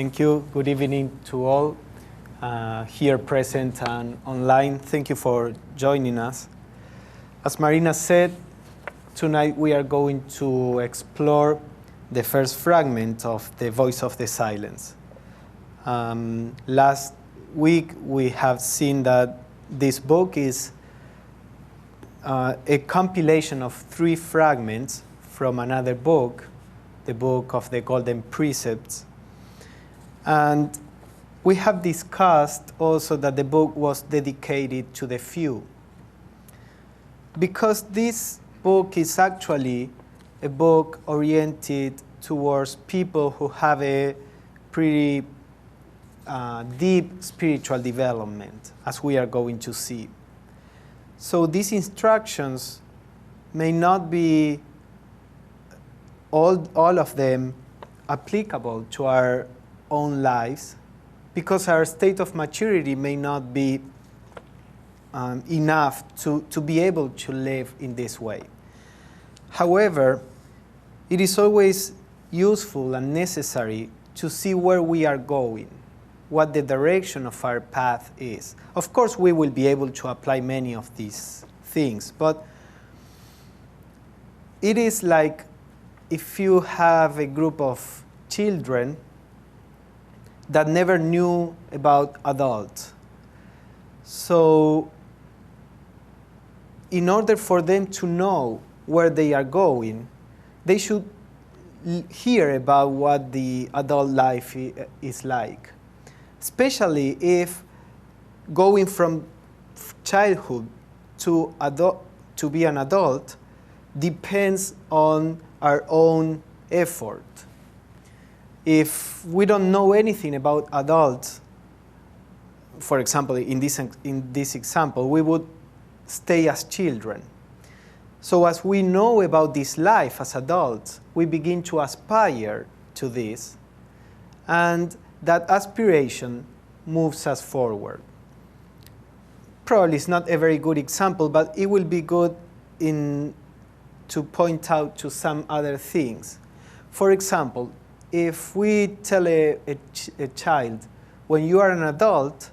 Thank you. Good evening to all here present and online. Thank you for joining us. As Marina said, tonight we are going to explore the first fragment of The Voice of the Silence. Last week we have seen that this book is a compilation of 3 fragments from another book, the Book of the Golden Precepts. And we have discussed also that the book was dedicated to the few. Because this book is actually a book oriented towards people who have a pretty deep spiritual development, as we are going to see. So these instructions may not be all of them applicable to our own lives, because our state of maturity may not be enough to be able to live in this way. However, it is always useful and necessary to see where we are going, what the direction of our path is. Of course, we will be able to apply many of these things, but it is like if you have a group of children that never knew about adults. So in order for them to know where they are going, they should hear about what the adult life is like. Especially if going from childhood to be an adult depends on our own effort. If we don't know anything about adults, for example, in this example, we would stay as children. So as we know about this life as adults, we begin to aspire to this, and that aspiration moves us forward. Probably it's not a very good example, but it will be good to point out to some other things. For example, if we tell a child, when you are an adult,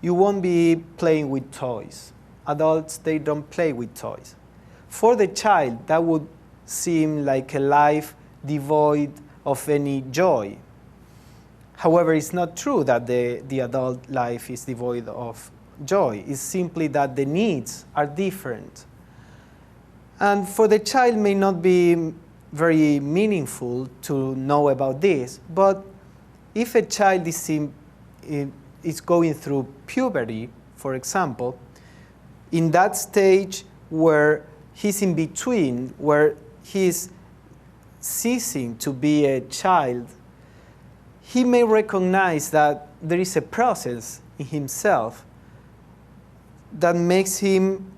you won't be playing with toys. Adults, they don't play with toys. For the child, that would seem like a life devoid of any joy. However, it's not true that the adult life is devoid of joy. It's simply that the needs are different. And for the child, may not be very meaningful to know about this, but if a child is going through puberty, for example, in that stage where he's in between, where he's ceasing to be a child, he may recognize that there is a process in himself that makes him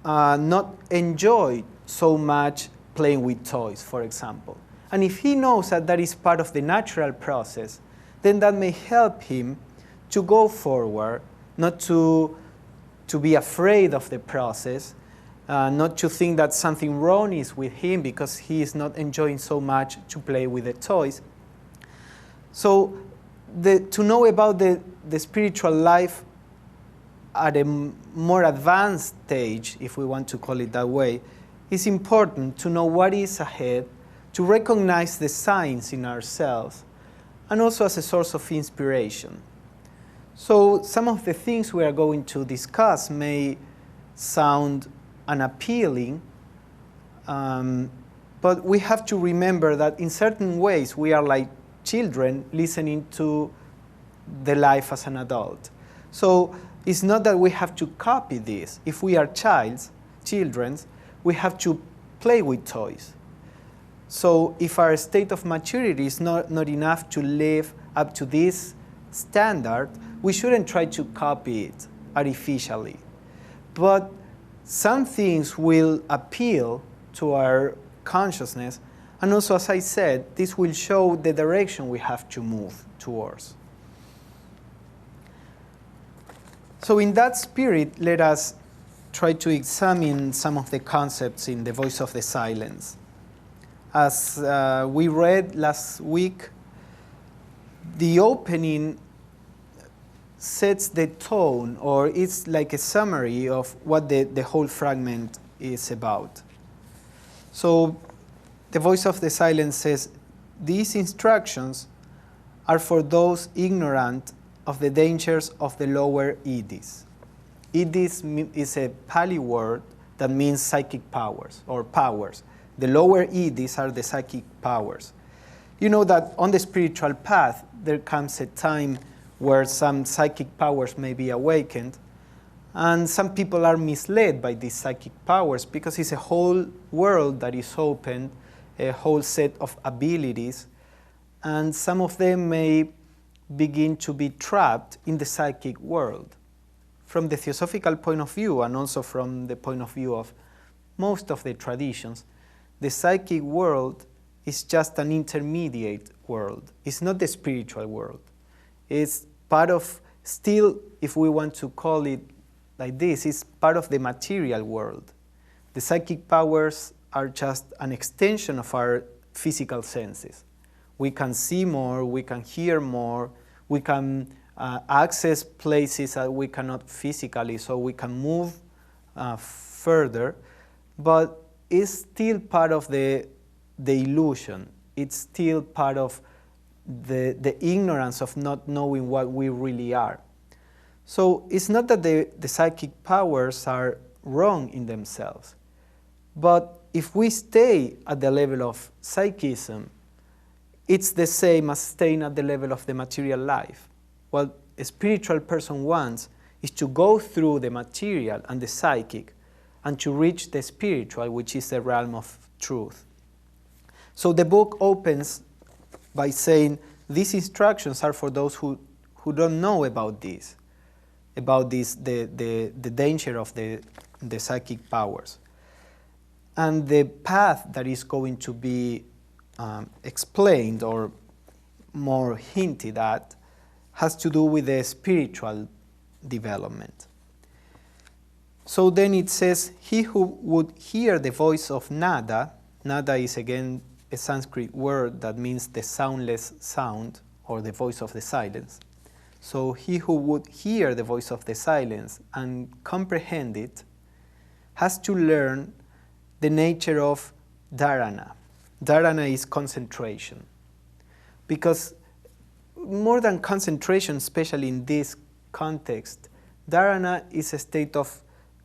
not enjoy so much playing with toys, for example. And if he knows that that is part of the natural process, then that may help him to go forward, not to be afraid of the process, not to think that something wrong is with him because he is not enjoying so much to play with the toys. So to know about the spiritual life at a more advanced stage, if we want to call it that way, it's important to know what is ahead, to recognize the signs in ourselves, and also as a source of inspiration. So some of the things we are going to discuss may sound unappealing, but we have to remember that in certain ways we are like children listening to the life as an adult. So it's not that we have to copy this. If we are children, we have to play with toys. So if our state of maturity is not enough to live up to this standard, we shouldn't try to copy it artificially. But some things will appeal to our consciousness, and also, as I said, this will show the direction we have to move towards. So in that spirit, let us try to examine some of the concepts in The Voice of the Silence. As we read last week, the opening sets the tone, or it's like a summary of what the whole fragment is about. So the voice of the silence says, these instructions are for those ignorant of the dangers of the lower Edis. Edis is a Pali word that means psychic powers or powers. The lower Edis are the psychic powers. You know that on the spiritual path, there comes a time where some psychic powers may be awakened, and some people are misled by these psychic powers because it's a whole world that is opened, a whole set of abilities, and some of them may begin to be trapped in the psychic world. From the theosophical point of view, and also from the point of view of most of the traditions, the psychic world is just an intermediate world. It's not the spiritual world. It's part of, still, if we want to call it like this, it's part of the material world. The psychic powers are just an extension of our physical senses. We can see more, we can hear more, we can access places that we cannot physically, so we can move further, but it's still part of the illusion. It's still part of the ignorance of not knowing what we really are. So it's not that the psychic powers are wrong in themselves, but if we stay at the level of psychism, it's the same as staying at the level of the material life. What a spiritual person wants is to go through the material and the psychic and to reach the spiritual, which is the realm of truth. So the book opens by saying these instructions are for those who don't know about this, the danger of the psychic powers. And the path that is going to be explained or more hinted at has to do with the spiritual development. So then it says, he who would hear the voice of nada, nada is again a Sanskrit word that means the soundless sound or the voice of the silence. So he who would hear the voice of the silence and comprehend it has to learn the nature of dharana. Dharana is concentration. Because more than concentration, especially in this context, dharana is a state of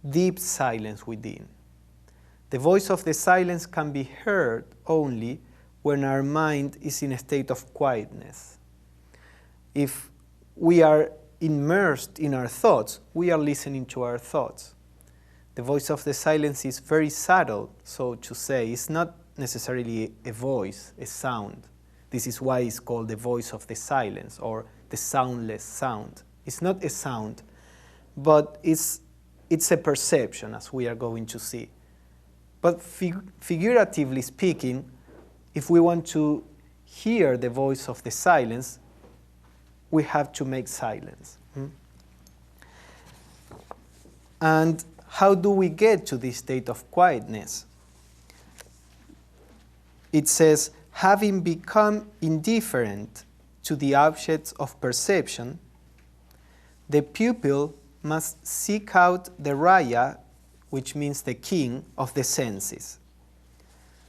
deep silence within. The voice of the silence can be heard only when our mind is in a state of quietness. If we are immersed in our thoughts, we are listening to our thoughts. The voice of the silence is very subtle, so to say. It's not necessarily a voice, a sound. This is why it's called the voice of the silence or the soundless sound. It's not a sound, but it's a perception, as we are going to see. But figuratively speaking, if we want to hear the voice of the silence, we have to make silence. And how do we get to this state of quietness? It says, having become indifferent to the objects of perception, the pupil must seek out the raya, which means the king of the senses.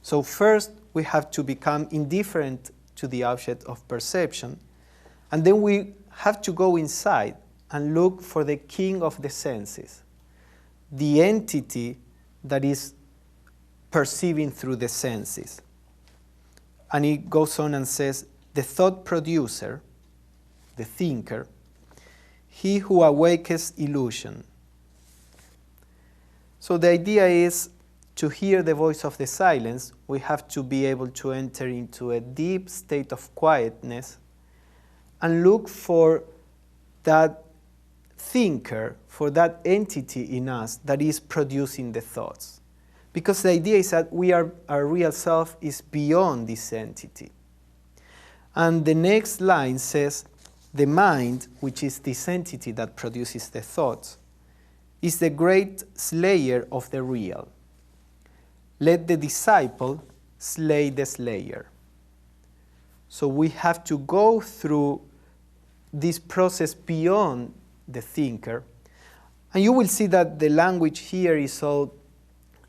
So first we have to become indifferent to the object of perception, and then we have to go inside and look for the king of the senses, the entity that is perceiving through the senses. And it goes on and says, the thought producer, the thinker, he who awakens illusion. So the idea is to hear the voice of the silence, we have to be able to enter into a deep state of quietness and look for that thinker, for that entity in us that is producing the thoughts. Because the idea is that our real self is beyond this entity. And the next line says, the mind, which is this entity that produces the thoughts, is the great slayer of the real. Let the disciple slay the slayer. So we have to go through this process beyond the thinker. And you will see that the language here is all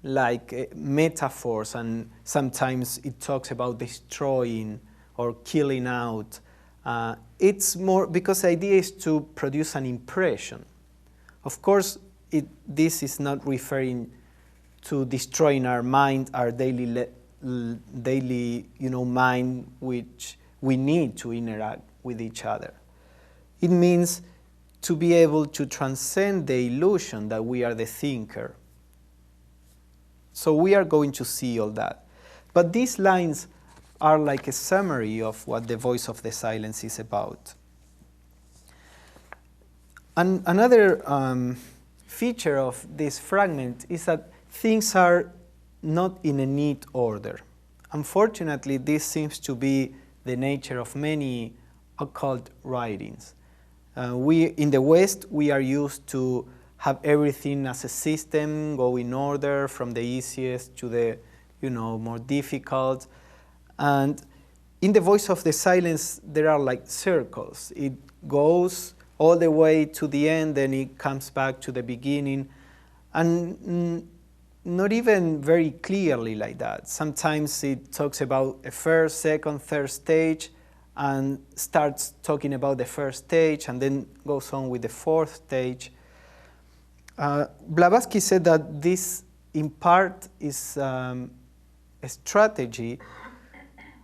like metaphors, and sometimes it talks about destroying or killing out. It's more because the idea is to produce an impression. Of course, this is not referring to destroying our mind, our daily mind, which we need to interact with each other. It means to be able to transcend the illusion that we are the thinker. So we are going to see all that. But these lines are like a summary of what the voice of the silence is about. And another feature of this fragment is that things are not in a neat order. Unfortunately, this seems to be the nature of many occult writings. We in the West, we are used to have everything as a system, go in order from the easiest to the more difficult. And in the voice of the silence, there are like circles. It goes all the way to the end, then it comes back to the beginning, and not even very clearly like that. Sometimes it talks about a first, second, third stage, and starts talking about the first stage, and then goes on with the fourth stage. Blavatsky said that this, in part, is a strategy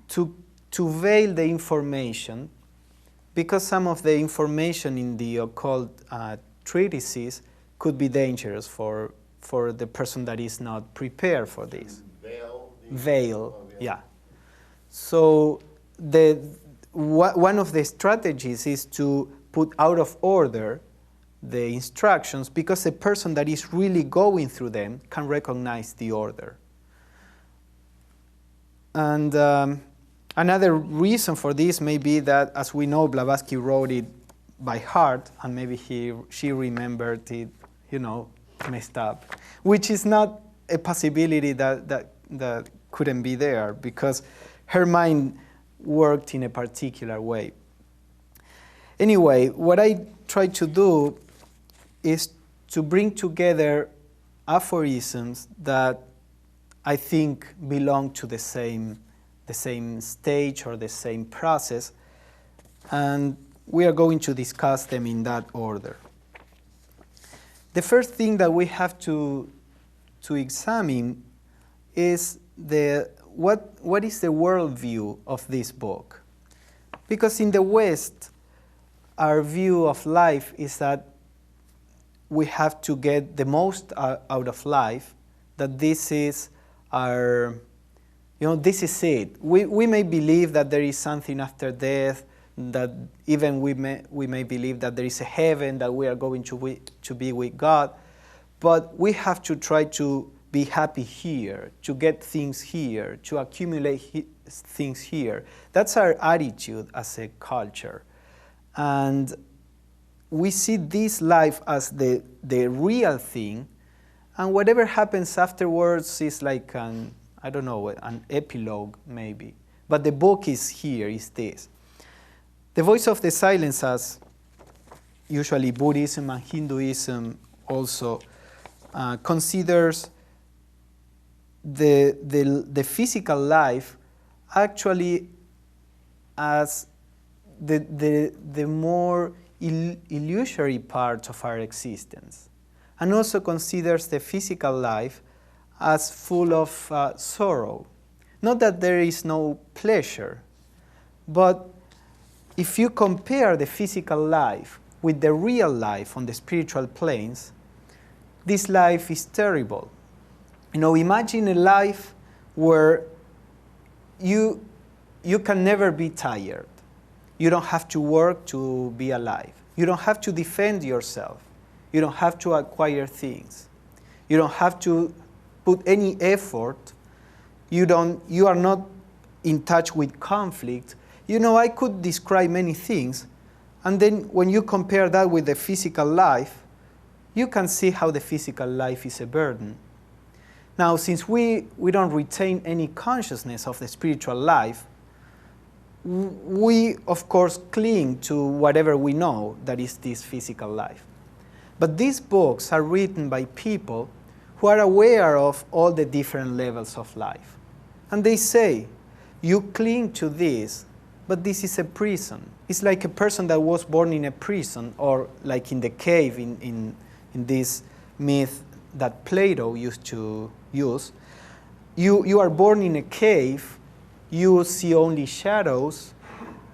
to veil the information, because some of the information in the occult treatises could be dangerous for the person that is not prepared for this. Veil, yeah. So one of the strategies is to put out of order the instructions, because the person that is really going through them can recognize the order. And another reason for this may be that, as we know, Blavatsky wrote it by heart, and maybe she remembered it, messed up, which is not a possibility that couldn't be there, because her mind worked in a particular way. Anyway, what I try to do is to bring together aphorisms that I think belong to the same stage or the same process, and we are going to discuss them in that order. The first thing that we have to examine is what is the worldview of this book. Because in the West, our view of life is that we have to get the most out of life, that this is our, this is it. We may believe that there is something after death, that even we may believe that there is a heaven, that we are going to be with God, but we have to try to be happy here, to get things here, to accumulate things here. That's our attitude as a culture. And we see this life as the real thing, and whatever happens afterwards is like an epilogue maybe. But the book is here, is this. The voice of the silence, as usually Buddhism and Hinduism also considers the physical life actually as the more illusory part of our existence, and also considers the physical life as full of sorrow. Not that there is no pleasure, but if you compare the physical life with the real life on the spiritual planes, this life is terrible. Imagine a life where you can never be tired. You don't have to work to be alive. You don't have to defend yourself. You don't have to acquire things. You don't have to put any effort. You are not in touch with conflict. I could describe many things, and then when you compare that with the physical life, you can see how the physical life is a burden. Now, since we don't retain any consciousness of the spiritual life, we, of course, cling to whatever we know, that is this physical life. But these books are written by people who are aware of all the different levels of life. And they say, you cling to this, but this is a prison. It's like a person that was born in a prison, or like in the cave in this myth that Plato used to use. You are born in a cave, you see only shadows,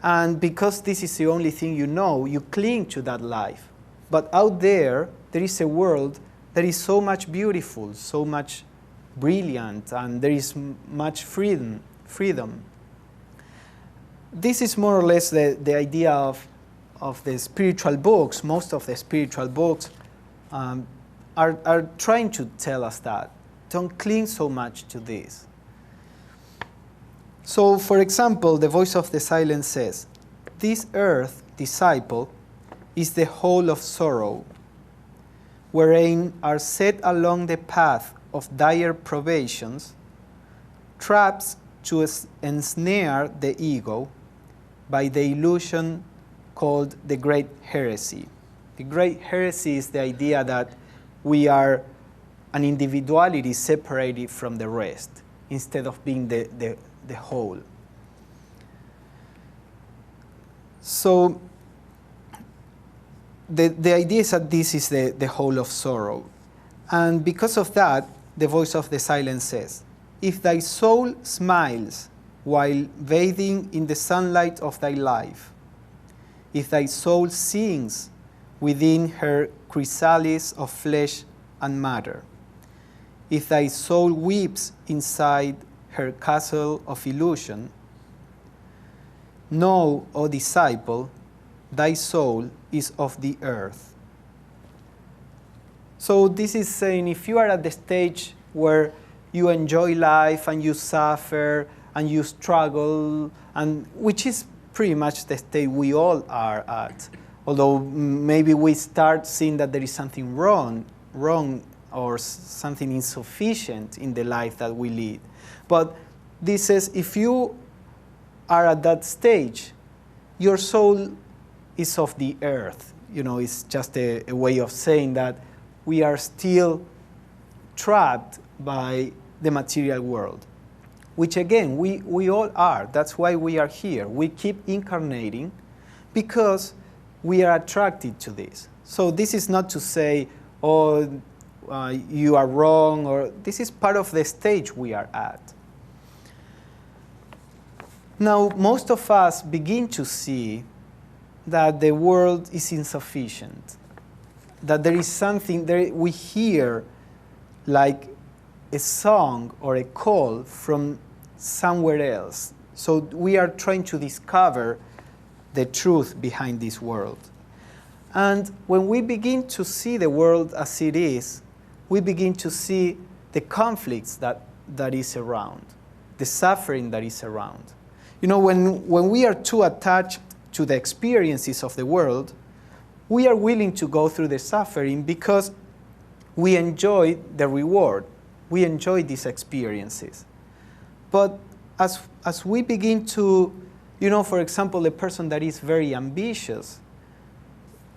and because this is the only thing you know, you cling to that life. But out there is a world that is so much beautiful, so much brilliant, and there is much freedom. This is more or less the idea of the spiritual books. Most of the spiritual books are trying to tell us that. Don't cling so much to this. So, for example, the voice of the silence says, this earth, disciple, is the hole of sorrow, wherein are set along the path of dire probations, traps to ensnare the ego by the illusion called the great heresy. The great heresy is the idea that we are an individuality separated from the rest, instead of being the whole. So the idea is that this is the whole of sorrow. And because of that, the voice of the silence says, if thy soul smiles while bathing in the sunlight of thy life, if thy soul sings within her chrysalis of flesh and matter, if thy soul weeps inside her castle of illusion, know, O disciple, thy soul is of the earth. So this is saying, if you are at the stage where you enjoy life and you suffer and you struggle, and which is pretty much the state we all are at, although maybe we start seeing that there is something wrong or something insufficient in the life that we lead. But this says, if you are at that stage, your soul is of the earth. You know, it's just a way of saying that we are still trapped by the material world, which again, we all are. That's why we are here. We keep incarnating because we are attracted to this. So this is not to say, oh, you are wrong, or this is part of the stage we are at. Now, most of us begin to see that the world is insufficient, that there is something there we hear like a song or a call from somewhere else. So we are trying to discover the truth behind this world. And when we begin to see the world as it is, we begin to see the conflicts that is around, the suffering that is around. You know, when we are too attached to the experiences of the world, we are willing to go through the suffering because we enjoy the reward. We enjoy these experiences. But as we begin to, you know, for example, a person that is very ambitious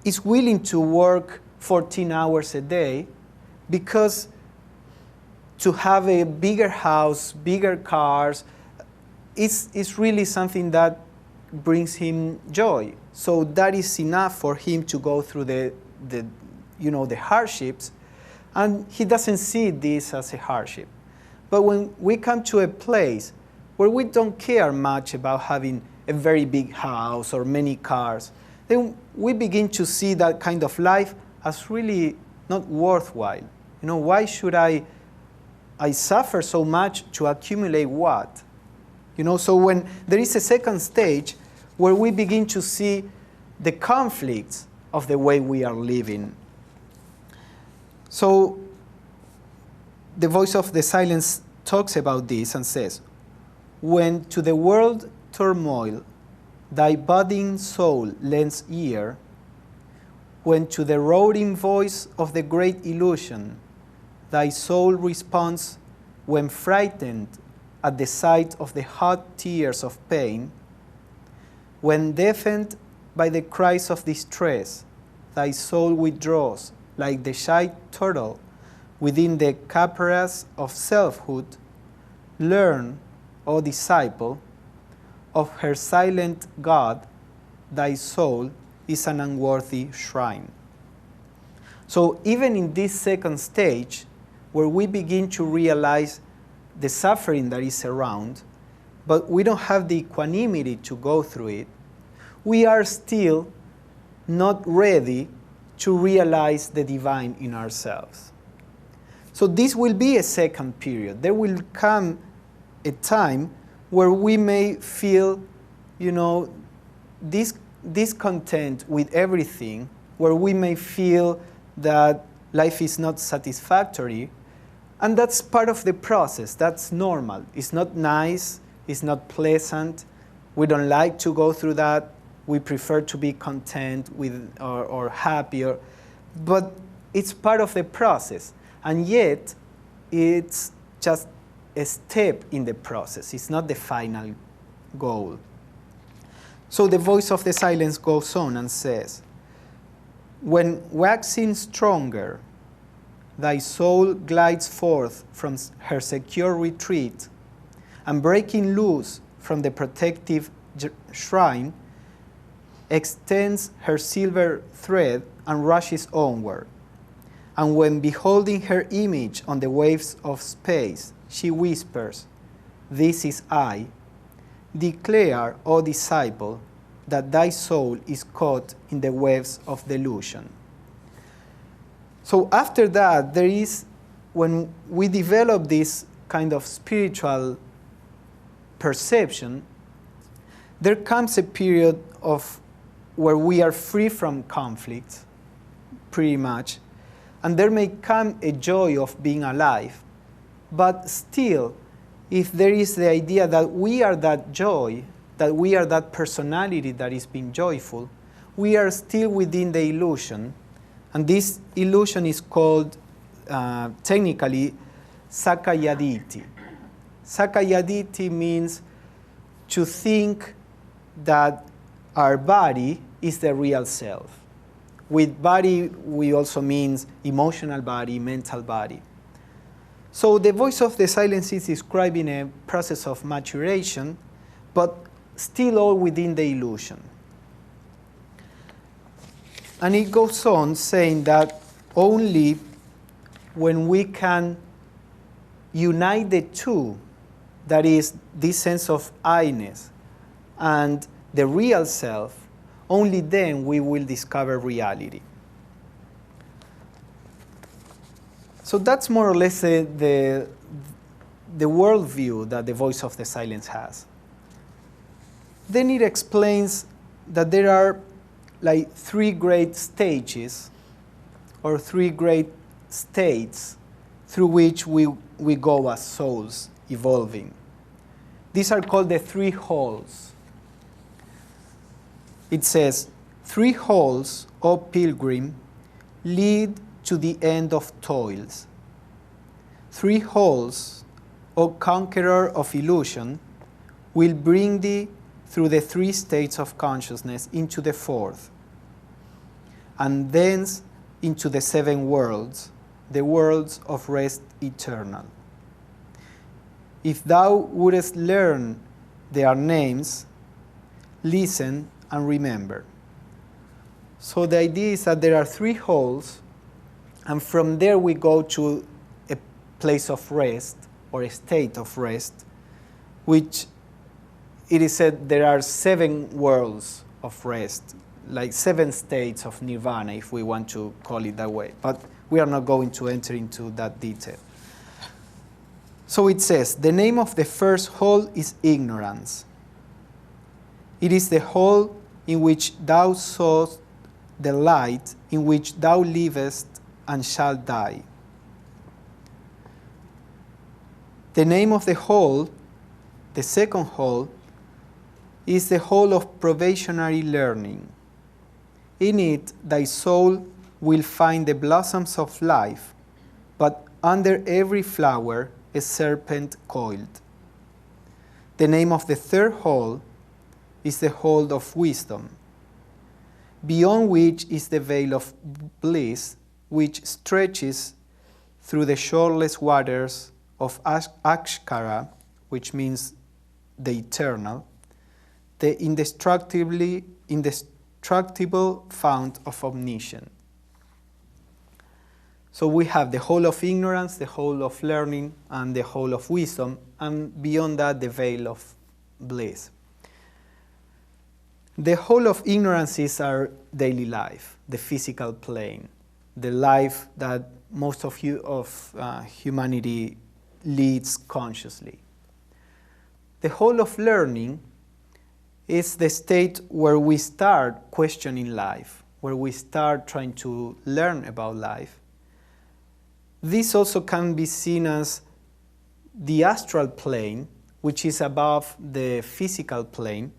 is willing to work 14 hours a day because to have a bigger house, bigger cars, is really something that brings him joy. So that is enough for him to go through the hardships, and he doesn't see this as a hardship. But when we come to a place where we don't care much about having a very big house or many cars, then we begin to see that kind of life as really not worthwhile. You know, why should I suffer so much to accumulate what? You know, so when there is a second stage where we begin to see the conflicts of the way we are living. So the voice of the silence talks about this and says, when to the world turmoil thy budding soul lends ear, when to the roaring voice of the great illusion thy soul responds when frightened at the sight of the hot tears of pain, When deafened by the cries of distress, thy soul withdraws like the shy turtle within the carapace of selfhood. Learn, O disciple, of her silent God, thy soul is an unworthy shrine. So even in this second stage, where we begin to realize the suffering that is around, but we don't have the equanimity to go through it, we are still not ready to realize the divine in ourselves. So this will be a second period. There will come a time where we may feel, discontent with everything, where we may feel that life is not satisfactory, and that's part of the process. That's normal. It's not nice, it's not pleasant. We don't like to go through that. We prefer to be content with or happier, but it's part of the process. And yet, it's just a step in the process. It's not the final goal. So the voice of the silence goes on and says, when waxing stronger, thy soul glides forth from her secure retreat, and breaking loose from the protective shrine, extends her silver thread and rushes onward. And when beholding her image on the waves of space, she whispers, "This is I." Declare, O disciple, that thy soul is caught in the webs of delusion. So after that, there is, when we develop this kind of spiritual perception, there comes a period of where we are free from conflict, pretty much, and there may come a joy of being alive. But still, if there is the idea that we are that joy, that we are that personality that is being joyful, we are still within the illusion. And this illusion is called, technically, Sakayaditi. Sakayaditi means to think that our body is the real self. With body, we also mean emotional body, mental body. So the voice of the silence is describing a process of maturation, but still all within the illusion. And it goes on saying that only when we can unite the two, that is, this sense of I-ness and the real self, only then we will discover reality. So that's more or less the worldview that the voice of the silence has. Then it explains that there are like three great stages or three great states through which we go as souls evolving. These are called the three halls. It says, 3 halls, O pilgrim, lead to the end of toils. 3 halls, O conqueror of illusion, will bring thee through the 3 states of consciousness into the 4th, and thence into the 7 worlds, the worlds of rest eternal. If thou wouldest learn their names, listen and remember. So the idea is that there are 3 halls, and from there we go to a place of rest or a state of rest, which it is said there are 7 worlds of rest, like 7 states of nirvana, if we want to call it that way. But we are not going to enter into that detail. So it says, the name of the first hall is ignorance. It is the hall in which thou sawest the light, in which thou livest and shalt die. The name of the hall, the second hall, is the hall of probationary learning. In it, thy soul will find the blossoms of life, but under every flower a serpent coiled. The name of the third hall is the hold of wisdom, beyond which is the veil of bliss, which stretches through the shoreless waters of Akshara, which means the eternal, the indestructible fount of omniscience. So we have the whole of ignorance, the whole of learning, and the whole of wisdom, and beyond that, the veil of bliss. The whole of ignorance is our daily life, the physical plane, the life that most of humanity leads consciously. The whole of learning is the state where we start questioning life, where we start trying to learn about life. This also can be seen as the astral plane, which is above the physical plane.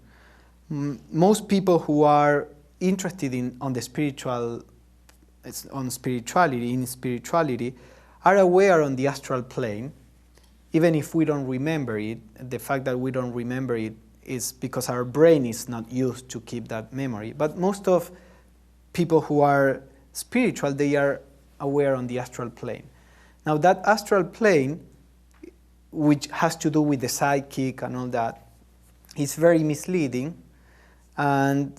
Most people who are interested in spirituality are aware on the astral plane, even if we don't remember it. The fact that we don't remember it is because our brain is not used to keep that memory. But most of people who are spiritual, they are aware on the astral plane. Now that astral plane, which has to do with the psychic and all that, is very misleading. And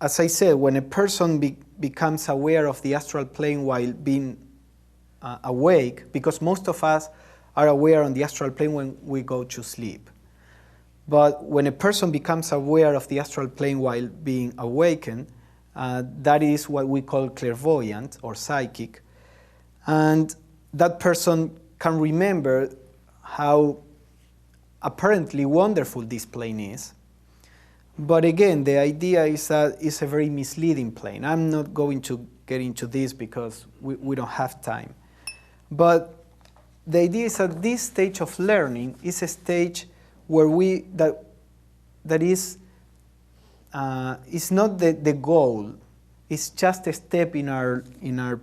as I said, when a person becomes aware of the astral plane while being awake, because most of us are aware on the astral plane when we go to sleep. But when a person becomes aware of the astral plane while being awakened, that is what we call clairvoyant or psychic. And that person can remember how apparently wonderful this plane is. But again, the idea is that it's a very misleading plane. I'm not going to get into this because we don't have time. But the idea is that this stage of learning is a stage where that is not the goal. It's just a step in our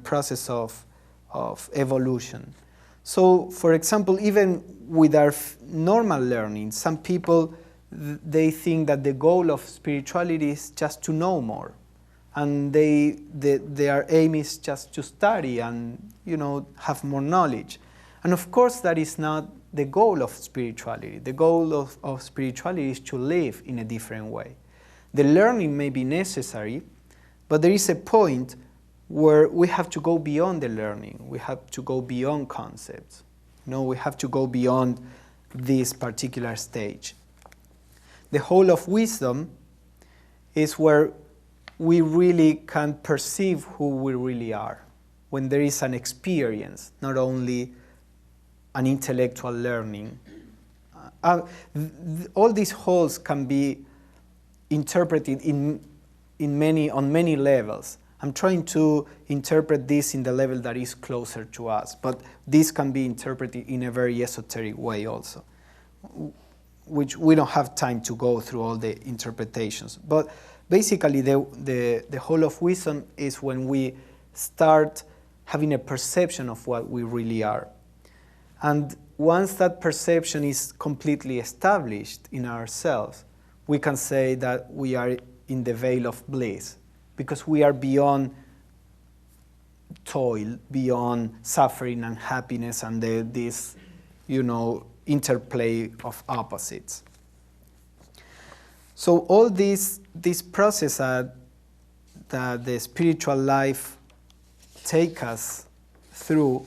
process of evolution. So, for example, even with our normal learning, some people they think that the goal of spirituality is just to know more, and their aim is just to study and have more knowledge. And of course, that is not the goal of spirituality. The goal of spirituality is to live in a different way. The learning may be necessary, but there is a point where we have to go beyond the learning. We have to go beyond concepts. We have to go beyond this particular stage. The whole of wisdom is where we really can perceive who we really are, when there is an experience, not only an intellectual learning. All these wholes can be interpreted on many levels. I'm trying to interpret this in the level that is closer to us, but this can be interpreted in a very esoteric way also, which we don't have time to go through all the interpretations. But basically, the whole of wisdom is when we start having a perception of what we really are. And once that perception is completely established in ourselves, we can say that we are in the veil of bliss, because we are beyond toil, beyond suffering and happiness and this interplay of opposites. So all this process that the spiritual life take us through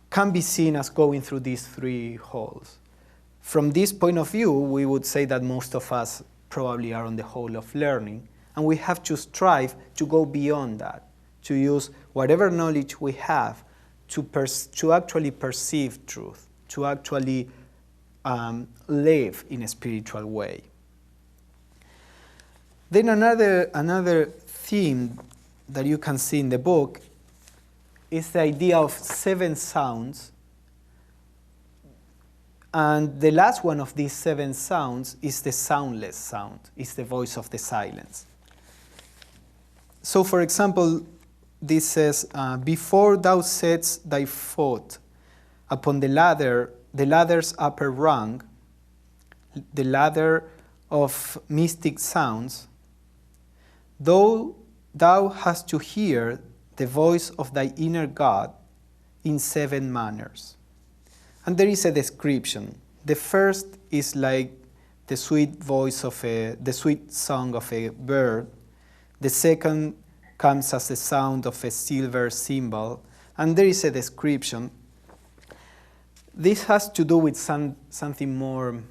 can be seen as going through these three holes. From this point of view, we would say that most of us probably are on the hole of learning, and we have to strive to go beyond that, to use whatever knowledge we have to actually perceive truth, to actually live in a spiritual way. Then another theme that you can see in the book is the idea of 7 sounds. And the last one of these 7 sounds is the soundless sound, is the voice of the silence. So, for example, this says, before thou setst thy foot upon the ladder's upper rung, the ladder of mystic sounds, thou hast to hear the voice of thy inner God in 7 manners. And there is a description. The first is like the sweet voice of the sweet song of a bird. The second comes as the sound of a silver cymbal. And there is a description. This has to do with something more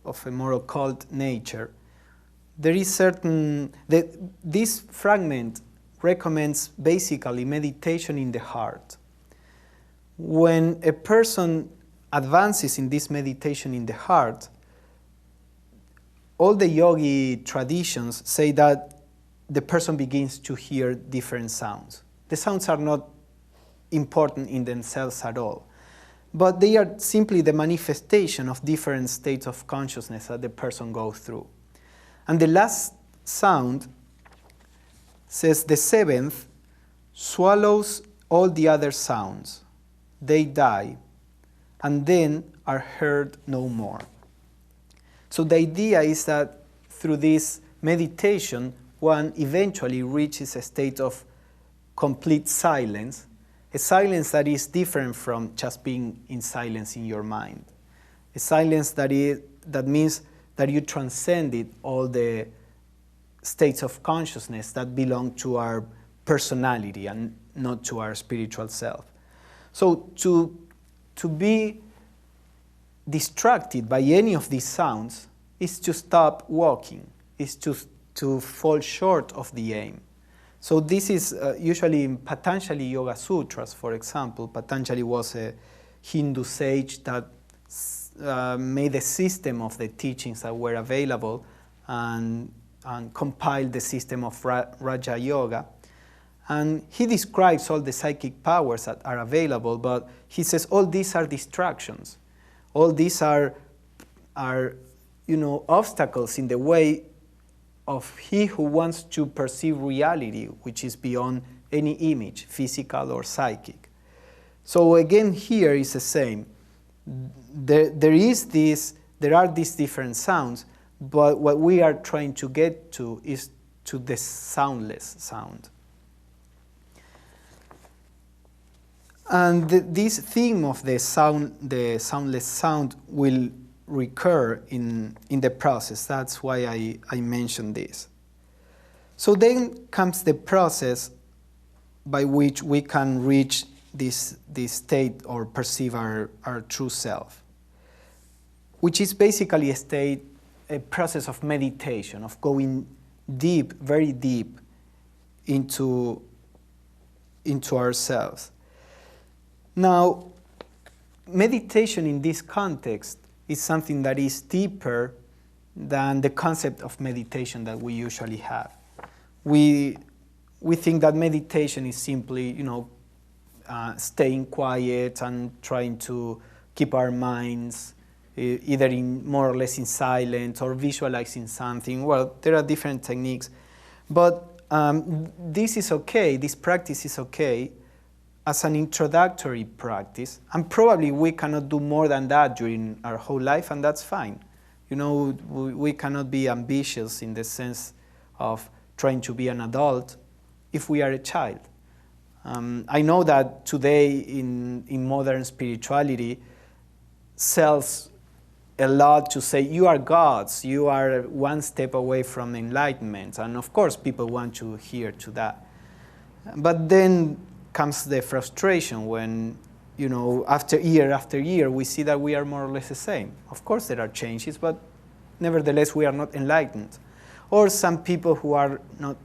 of a more occult nature. There is this fragment recommends basically meditation in the heart. When a person advances in this meditation in the heart, all the yogi traditions say that the person begins to hear different sounds. The sounds are not important in themselves at all, but they are simply the manifestation of different states of consciousness that the person goes through. And the last sound says the 7th swallows all the other sounds. They die, and then are heard no more. So the idea is that through this meditation, one eventually reaches a state of complete silence, a silence that is different from just being in silence in your mind. A silence that means that you transcended all the states of consciousness that belong to our personality and not to our spiritual self. So to be distracted by any of these sounds is to stop walking, is to fall short of the aim. So this is usually in Patanjali Yoga Sutras, for example. Patanjali was a Hindu sage that made a system of the teachings that were available and compiled the system of Raja Yoga. And he describes all the psychic powers that are available, but he says all these are distractions. All these are obstacles in the way of he who wants to perceive reality, which is beyond any image, physical or psychic. So again, here is the same. There are these different sounds, but what we are trying to get to is to the soundless sound. And this theme of the soundless sound will recur in the process. That's why I mentioned this. So then comes the process by which we can reach this state or perceive our true self, which is basically a process of meditation, of going deep, very deep into ourselves. Now, meditation in this context is something that is deeper than the concept of meditation that we usually have. We think that meditation is simply, staying quiet and trying to keep our minds either more or less in silence or visualizing something. Well, there are different techniques, but this is okay. This practice is okay as an introductory practice, and probably we cannot do more than that during our whole life, and that's fine. We cannot be ambitious in the sense of trying to be an adult if we are a child. I know that today in modern spirituality sells a lot to say you are gods, you are one step away from enlightenment, and of course people want to hear to that. But then comes the frustration when, after year we see that we are more or less the same. Of course there are changes, but nevertheless we are not enlightened. Or some people who are not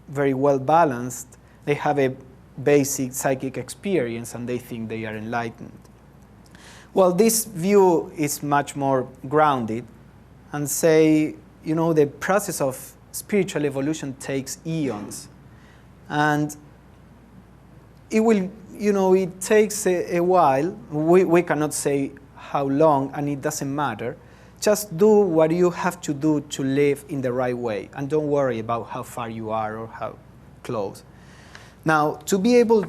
very well balanced, they have a basic psychic experience and they think they are enlightened. Well, this view is much more grounded and say, the process of spiritual evolution takes eons. And it takes a while. We cannot say how long, and it doesn't matter. Just do what you have to do to live in the right way, and don't worry about how far you are or how close. Now, to be able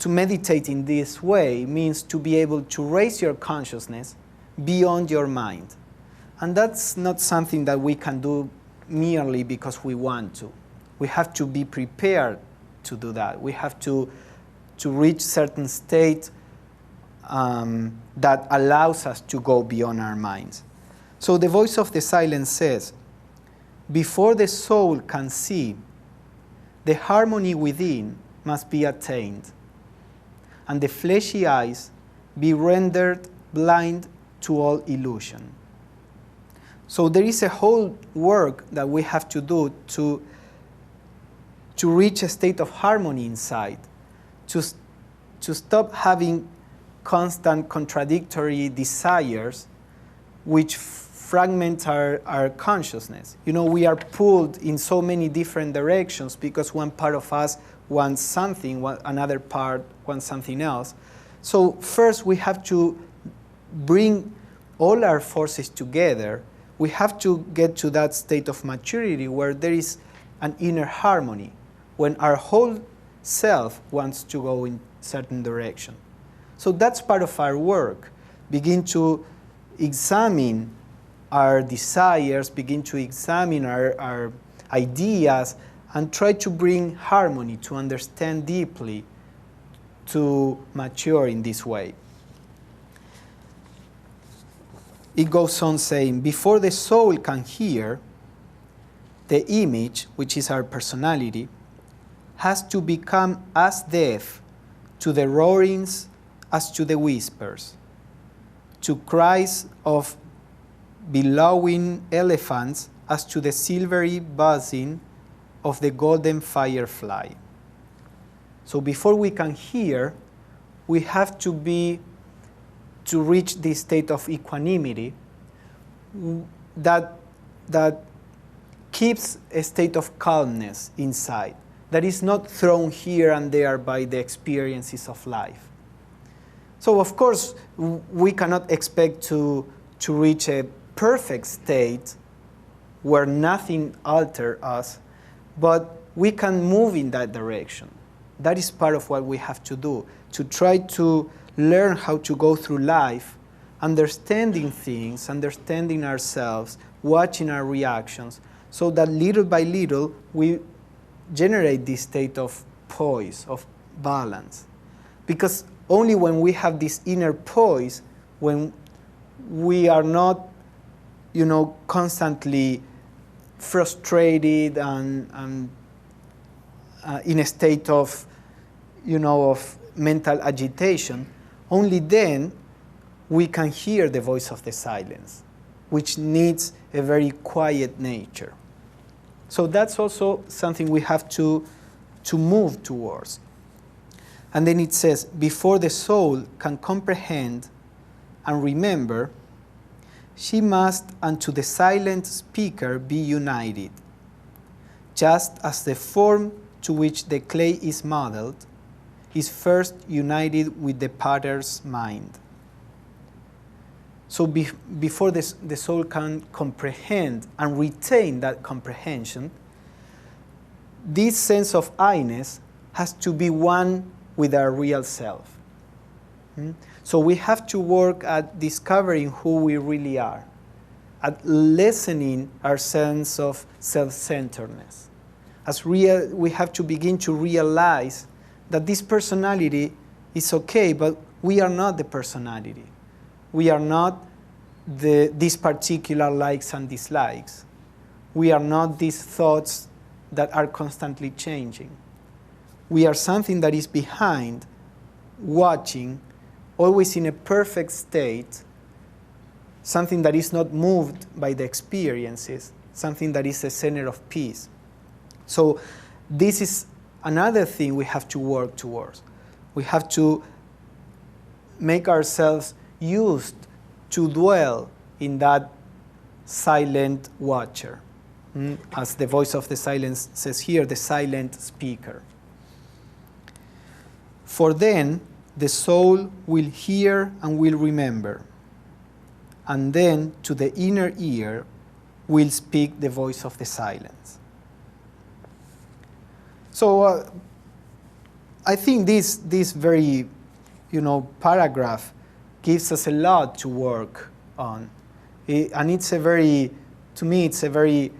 to meditate in this way means to be able to raise your consciousness beyond your mind. And that's not something that we can do merely because we want to. We have to be prepared to do that. We have to reach certain state that allows us to go beyond our minds. So the voice of the silence says, before the soul can see, the harmony within must be attained, and the fleshy eyes be rendered blind to all illusion. So there is a whole work that we have to do to reach a state of harmony inside, to stop having constant contradictory desires which fragment our consciousness. You know, we are pulled in so many different directions because one part of us wants something, another part wants something else. So first we have to bring all our forces together. We have to get to that state of maturity where there is an inner harmony, when our whole self wants to go in certain direction. So that's part of our work. Begin to examine our desires, begin to examine our ideas, and try to bring harmony, to understand deeply, to mature in this way. It goes on saying, before the soul can hear, the image, which is our personality, has to become as deaf to the roarings as to the whispers, to cries of bellowing elephants as to the silvery buzzing of the golden firefly. So before we can hear, we have to reach this state of equanimity that keeps a state of calmness inside, that is not thrown here and there by the experiences of life. So of course, we cannot expect to reach a perfect state where nothing alters us, but we can move in that direction. That is part of what we have to do, to try to learn how to go through life, understanding things, understanding ourselves, watching our reactions, so that little by little we generate this state of poise, of balance. Because only when we have this inner poise, when we are not, constantly frustrated and in a state of, of mental agitation, only then we can hear the voice of the silence, which needs a very quiet nature. So that's also something we have to move towards. And then it says, before the soul can comprehend and remember, she must unto the silent speaker be united, just as the form to which the clay is modeled is first united with the potter's mind. So before the soul can comprehend and retain that comprehension, this sense of I-ness has to be one with our real self. So we have to work at discovering who we really are, at lessening our sense of self-centeredness. We have to begin to realize that this personality is okay, but we are not the personality. We are not these particular likes and dislikes. We are not these thoughts that are constantly changing. We are something that is behind, watching, always in a perfect state, something that is not moved by the experiences, something that is a center of peace. So this is another thing we have to work towards. We have to make ourselves used to dwell in that silent watcher. As the voice of the silence says here, the silent speaker. For then the soul will hear and will remember, and then to the inner ear will speak the voice of the silence. So I think this very, paragraph gives us a lot to work on. And it's to me, it's a very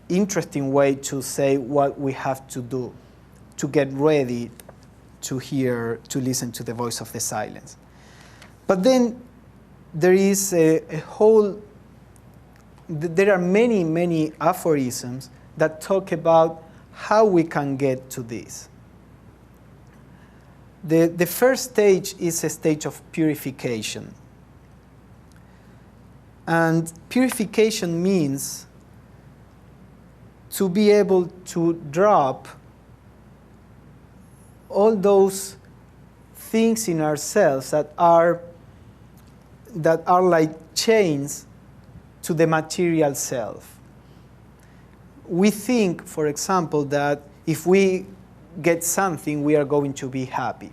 interesting way to say what we have to do to get ready to listen to the voice of the silence. But then there is there are many, many aphorisms that talk about how we can get to this. The first stage is a stage of purification. And purification means to be able to drop all those things in ourselves that are like chains to the material self. We think, for example, that if we get something, we are going to be happy.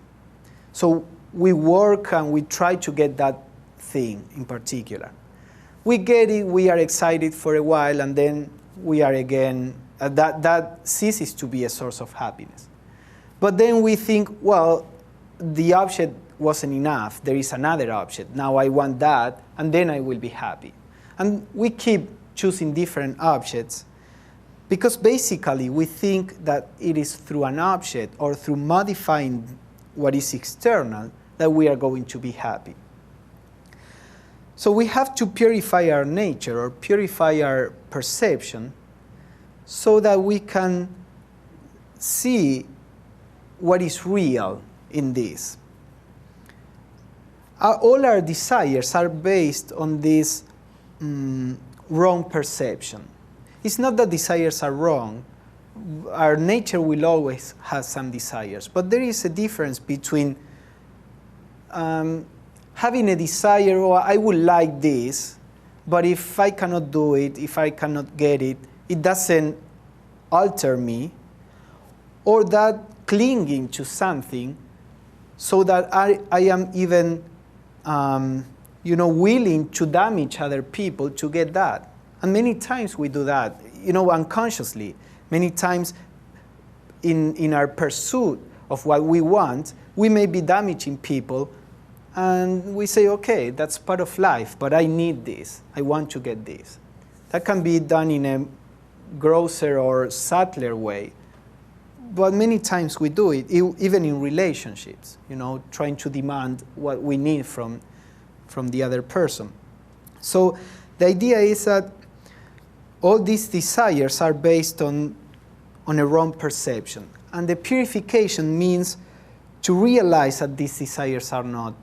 So we work and we try to get that thing in particular. We get it, we are excited for a while, and then we are again, that ceases to be a source of happiness. But then we think, well, the object wasn't enough. There is another object. Now I want that, and then I will be happy. And we keep choosing different objects because basically we think that it is through an object or through modifying what is external that we are going to be happy. So we have to purify our nature or purify our perception so that we can see what is real in this. All our desires are based on this wrong perception. It's not that desires are wrong. Our nature will always have some desires, but there is a difference between having a desire, or I would like this, but if I cannot do it, if I cannot get it, it doesn't alter me, or that clinging to something so that I am even willing to damage other people to get that. And many times we do that, unconsciously. Many times in our pursuit of what we want, we may be damaging people, and we say, okay, that's part of life, but I need this. I want to get this. That can be done in a grosser or subtler way. But many times we do it, even in relationships, trying to demand what we need from the other person. So the idea is that all these desires are based on a wrong perception. And the purification means to realize that these desires are not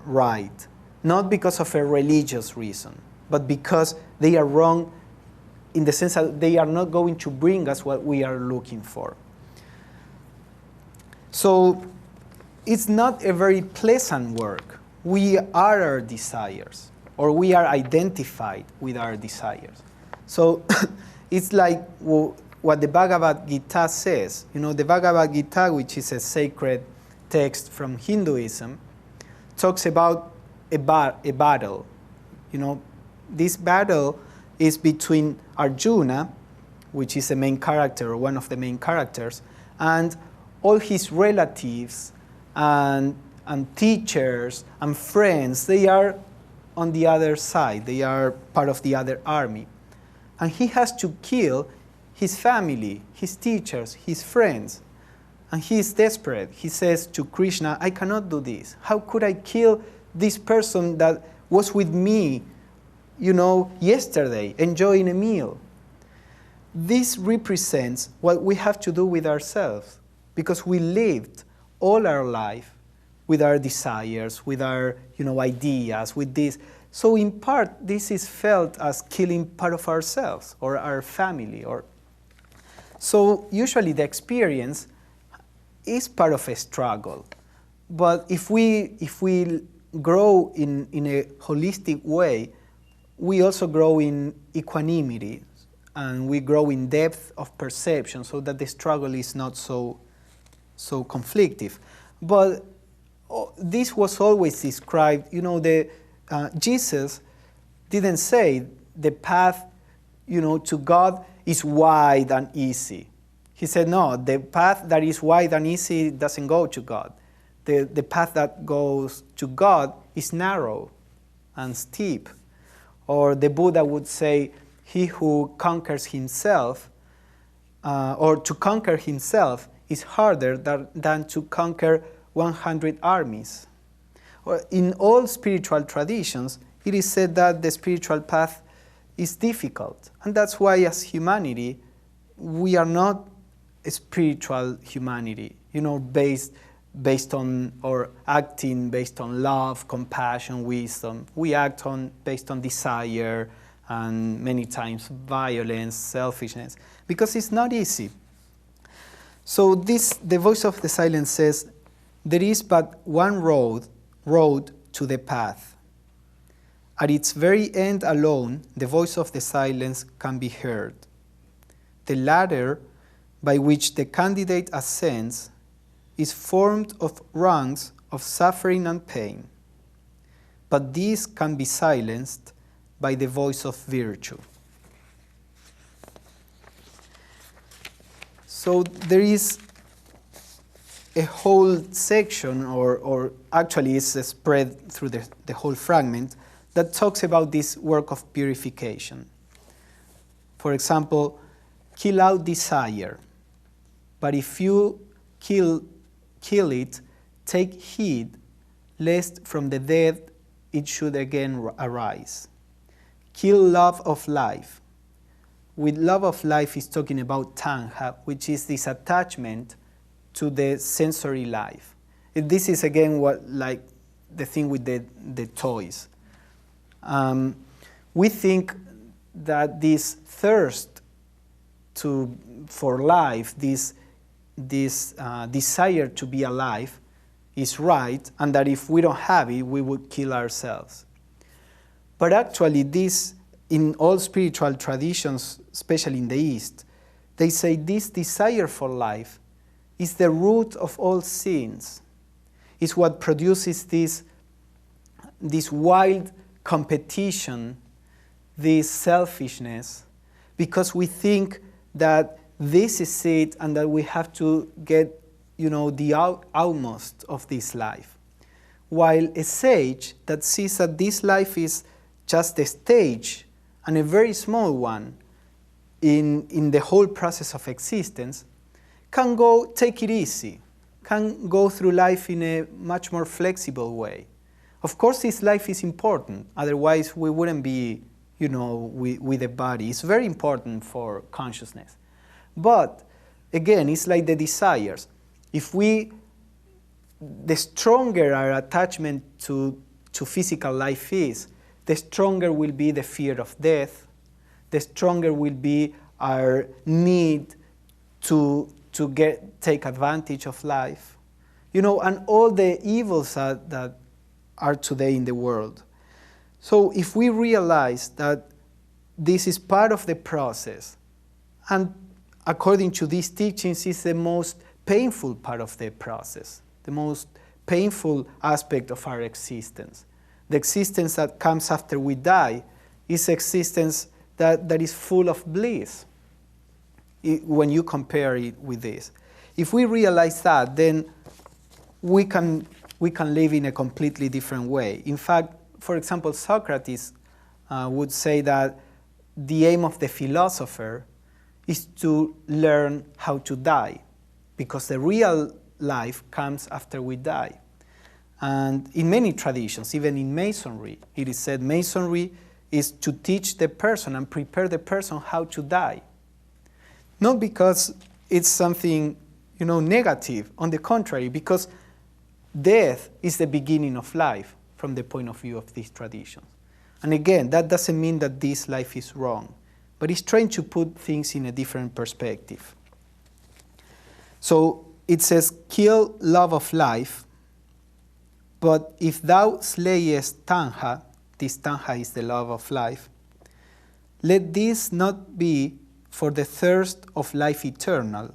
right. Not because of a religious reason, but because they are wrong in the sense that they are not going to bring us what we are looking for. So it's not a very pleasant work. We are our desires, or we are identified with our desires. So it's like what the Bhagavad Gita says. The Bhagavad Gita, which is a sacred text from Hinduism, talks about a battle. This battle is between Arjuna, which is the main character, or one of the main characters, and all his relatives and teachers and friends. They are on the other side. They are part of the other army. And he has to kill his family, his teachers, his friends. And he is desperate. He says to Krishna, I cannot do this. How could I kill this person that was with me yesterday, enjoying a meal? This represents what we have to do with ourselves, because we lived all our life with our desires, with our ideas, with this. So in part, this is felt as killing part of ourselves or our family. So usually the experience is part of a struggle. But if we grow in a holistic way, we also grow in equanimity, and we grow in depth of perception, so that the struggle is not so conflictive. But this was always described. Jesus didn't say the path, to God is wide and easy. He said, no, the path that is wide and easy doesn't go to God. The path that goes to God is narrow and steep. Or the Buddha would say, he who conquers himself, or to conquer himself is harder than to conquer 100 armies. Or in all spiritual traditions, it is said that the spiritual path is difficult. And that's why as humanity, we are not a spiritual humanity, based on or acting based on love, compassion, wisdom. We act based on desire and many times violence, selfishness, because it's not easy. So the voice of the silence says, there is but one road to the path. At its very end alone, the voice of the silence can be heard. The ladder by which the candidate ascends is formed of rungs of suffering and pain, but these can be silenced by the voice of virtue. So there is a whole section, or actually it's spread through the whole fragment, that talks about this work of purification. For example, kill out desire, but if you kill it, take heed, lest from the dead it should again arise. Kill love of life. With love of life is talking about tanha, which is this attachment to the sensory life. This is again like the thing with the toys. We think that this thirst for life, this desire to be alive is right, and that if we don't have it, we would kill ourselves. But actually, this, in all spiritual traditions, especially in the East, they say this desire for life is the root of all sins. It's what produces this wild competition, this selfishness, because we think that this is it and that we have to get, the outmost of this life. While a sage that sees that this life is just a stage and a very small one in the whole process of existence, can take it easy, can go through life in a much more flexible way. Of course, this life is important, otherwise we wouldn't be, with a body. It's very important for consciousness. But again, it's like the desires. The stronger our attachment to physical life is, the stronger will be the fear of death, the stronger will be our need to take advantage of life, and all the evils that are today in the world. So if we realize that this is part of the process, and according to these teachings, is the most painful part of the process, the most painful aspect of our existence. The existence that comes after we die is existence that is full of bliss when you compare it with this. If we realize that, then we can live in a completely different way. In fact, for example, Socrates would say that the aim of the philosopher is to learn how to die, because the real life comes after we die. And in many traditions, even in Masonry, it is said Masonry is to teach the person and prepare the person how to die. Not because it's something, negative. On the contrary, because death is the beginning of life from the point of view of these traditions. And again, that doesn't mean that this life is wrong, but it's trying to put things in a different perspective. So it says, kill love of life, but if thou slayest tanha, this tanha is the love of life, let this not be for the thirst of life eternal,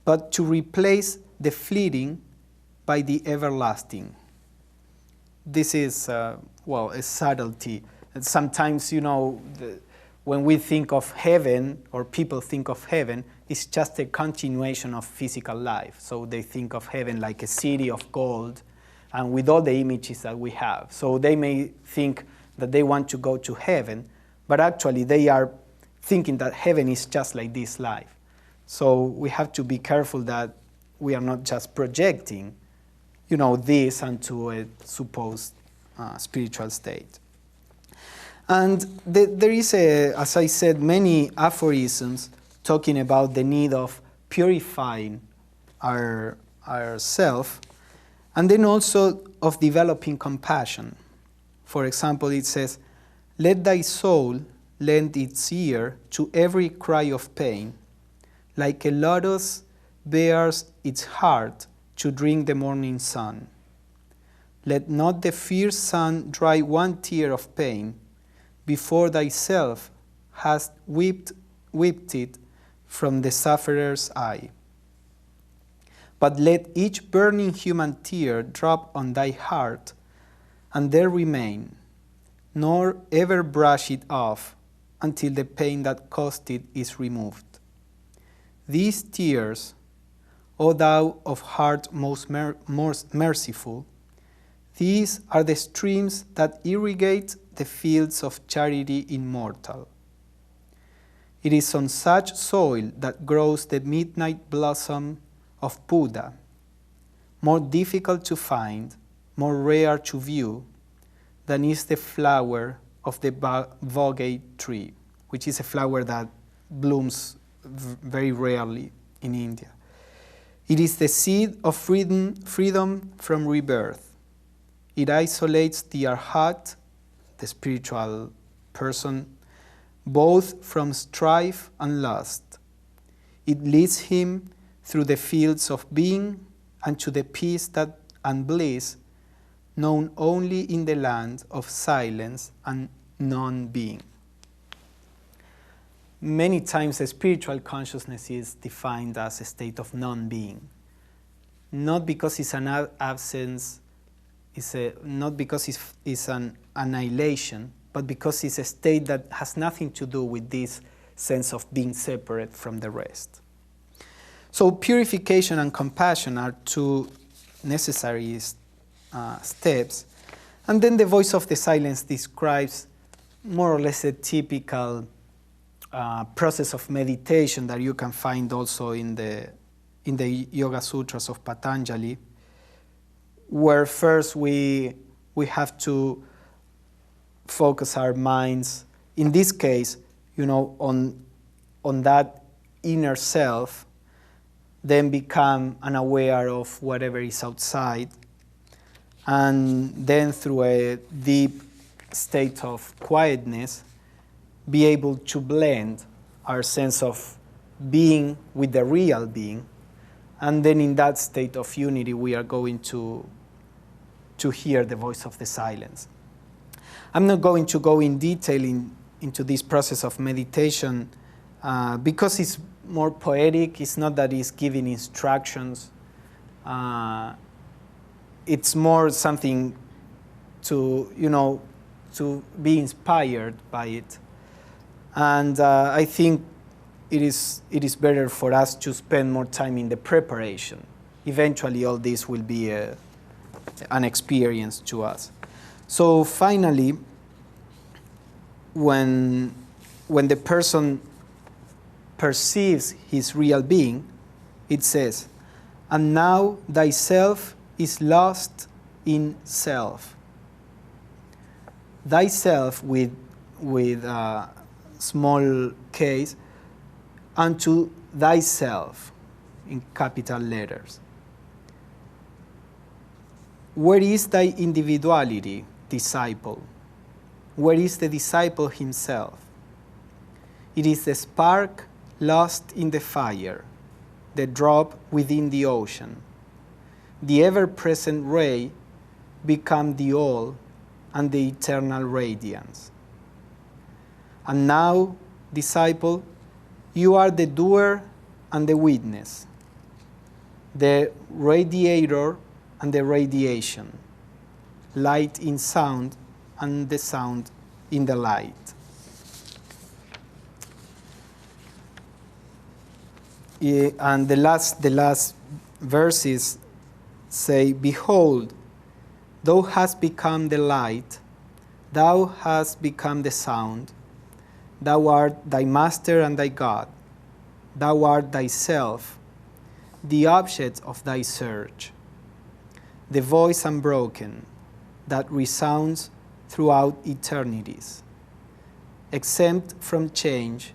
but to replace the fleeting by the everlasting. This is, a subtlety. And sometimes, when we think of heaven, or people think of heaven, it's just a continuation of physical life. So they think of heaven like a city of gold, and with all the images that we have. So they may think that they want to go to heaven, but actually they are thinking that heaven is just like this life. So we have to be careful that we are not just projecting, this onto a supposed spiritual state. And there is, as I said, many aphorisms talking about the need of purifying ourself, and then also of developing compassion. For example, it says, "Let thy soul lend its ear to every cry of pain, like a lotus bears its heart to drink the morning sun. Let not the fierce sun dry one tear of pain, before thyself hast wept it from the sufferer's eye. But let each burning human tear drop on thy heart, and there remain, nor ever brush it off until the pain that caused it is removed. These tears, O thou of heart most merciful, these are the streams that irrigate the fields of charity immortal. It is on such soil that grows the midnight blossom of Buddha, more difficult to find, more rare to view, than is the flower of the bogey tree," which is a flower that blooms very rarely in India. "It is the seed of freedom from rebirth. It isolates the arhat, the spiritual person, both from strife and lust. It leads him through the fields of being and to the peace and bliss known only in the land of silence and non-being." Many times a spiritual consciousness is defined as a state of non-being, not because it's an absence, not because it's an annihilation, but because it's a state that has nothing to do with this sense of being separate from the rest. So purification and compassion are two necessary steps. And then the voice of the silence describes more or less a typical process of meditation that you can find also in the Yoga Sutras of Patanjali, where first we have to focus our minds, in this case, on that inner self, then become unaware of whatever is outside, and then through a deep state of quietness, be able to blend our sense of being with the real being, and then in that state of unity we are going to hear the voice of the silence. I'm not going to go in detail into this process of meditation because it's more poetic. It's not that it's giving instructions. It's more something to be inspired by it. And I think it is better for us to spend more time in the preparation. Eventually all this will be an experience to us. So finally, when the person perceives his real being, it says, "And now thyself is lost in self." Thyself with small case, unto thyself in capital letters. Where is thy individuality, disciple? Where is the disciple himself? It is the spark lost in the fire, the drop within the ocean. The ever-present ray become the all and the eternal radiance. And now, disciple, you are the doer and the witness, the radiator and the radiation, light in sound and the sound in the light. And the last verses say, "Behold, thou hast become the light, Thou hast become the sound. Thou art thy master and thy God. Thou art thyself, the object of thy search, the voice unbroken that resounds throughout eternities, exempt from change,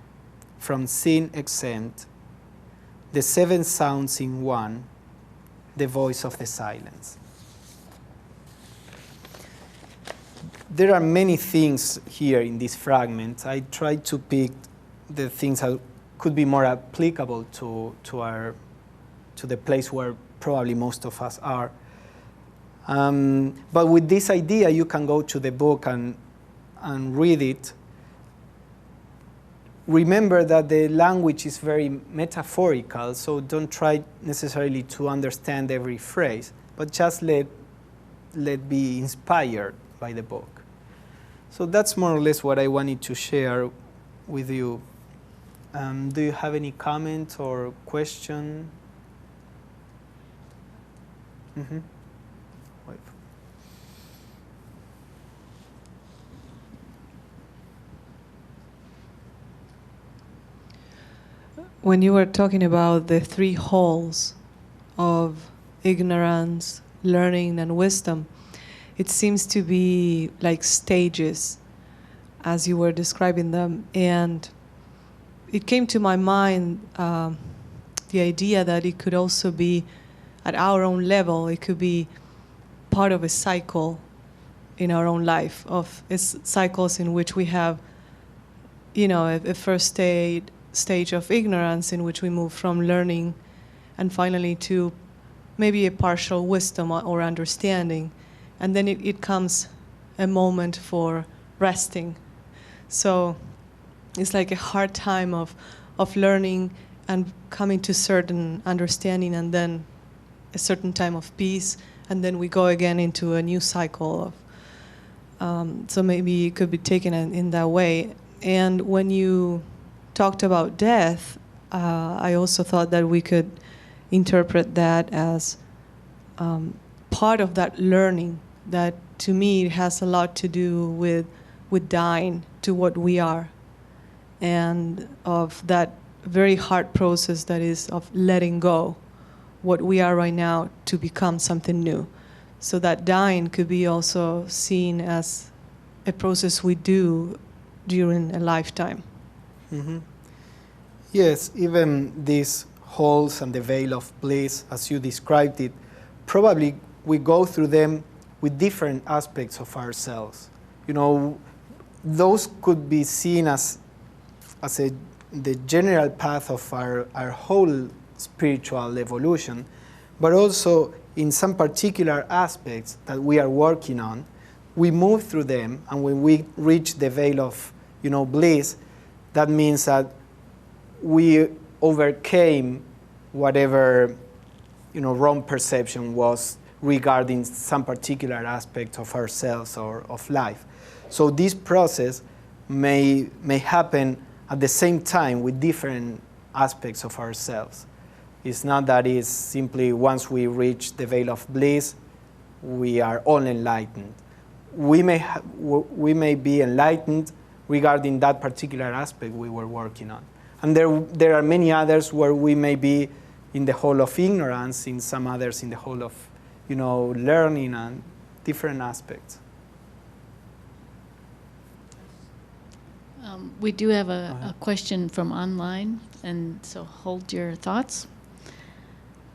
from sin exempt, the seven sounds in one, the voice of the silence. There are many things here in this fragment. I tried to pick the things that could be more applicable to the place where probably most of us are. But with this idea, you can go to the book and read it. Remember that the language is very metaphorical, so don't try necessarily to understand every phrase, but just let be inspired by the book. So that's more or less what I wanted to share with you. Do you have any comment or question? Mm-hmm. Wait. When you were talking about the three holes of ignorance, learning, and wisdom, it seems to be like stages as you were describing them. And it came to my mind the idea that it could also be at our own level, it could be part of a cycle in our own life, of cycles in which we have, a first stage of ignorance in which we move from learning and finally to maybe a partial wisdom or understanding. And then it comes a moment for resting. So it's like a hard time of learning and coming to certain understanding, and then a certain time of peace, and then we go again into a new cycle of, so maybe it could be taken in that way. And when you talked about death, I also thought that we could interpret that as part of that learning, that to me it has a lot to do with dying to what we are, and of that very hard process that is of letting go what we are right now to become something new. So that dying could be also seen as a process we do during a lifetime. Mm-hmm. Yes, even these holes and the veil of bliss, as you described it, probably we go through them with different aspects of ourselves. Those could be seen as the general path of our whole spiritual evolution, but also in some particular aspects that we are working on, we move through them, and when we reach the veil of bliss, that means that we overcame whatever wrong perception was regarding some particular aspect of ourselves or of life. So this process may happen at the same time with different aspects of ourselves. It's not that it's simply once we reach the veil of bliss, we are all enlightened. We may be enlightened regarding that particular aspect we were working on. And there are many others where we may be in the hole of ignorance, in some others in the hole of learning and different aspects. We do have a question from online, and so hold your thoughts.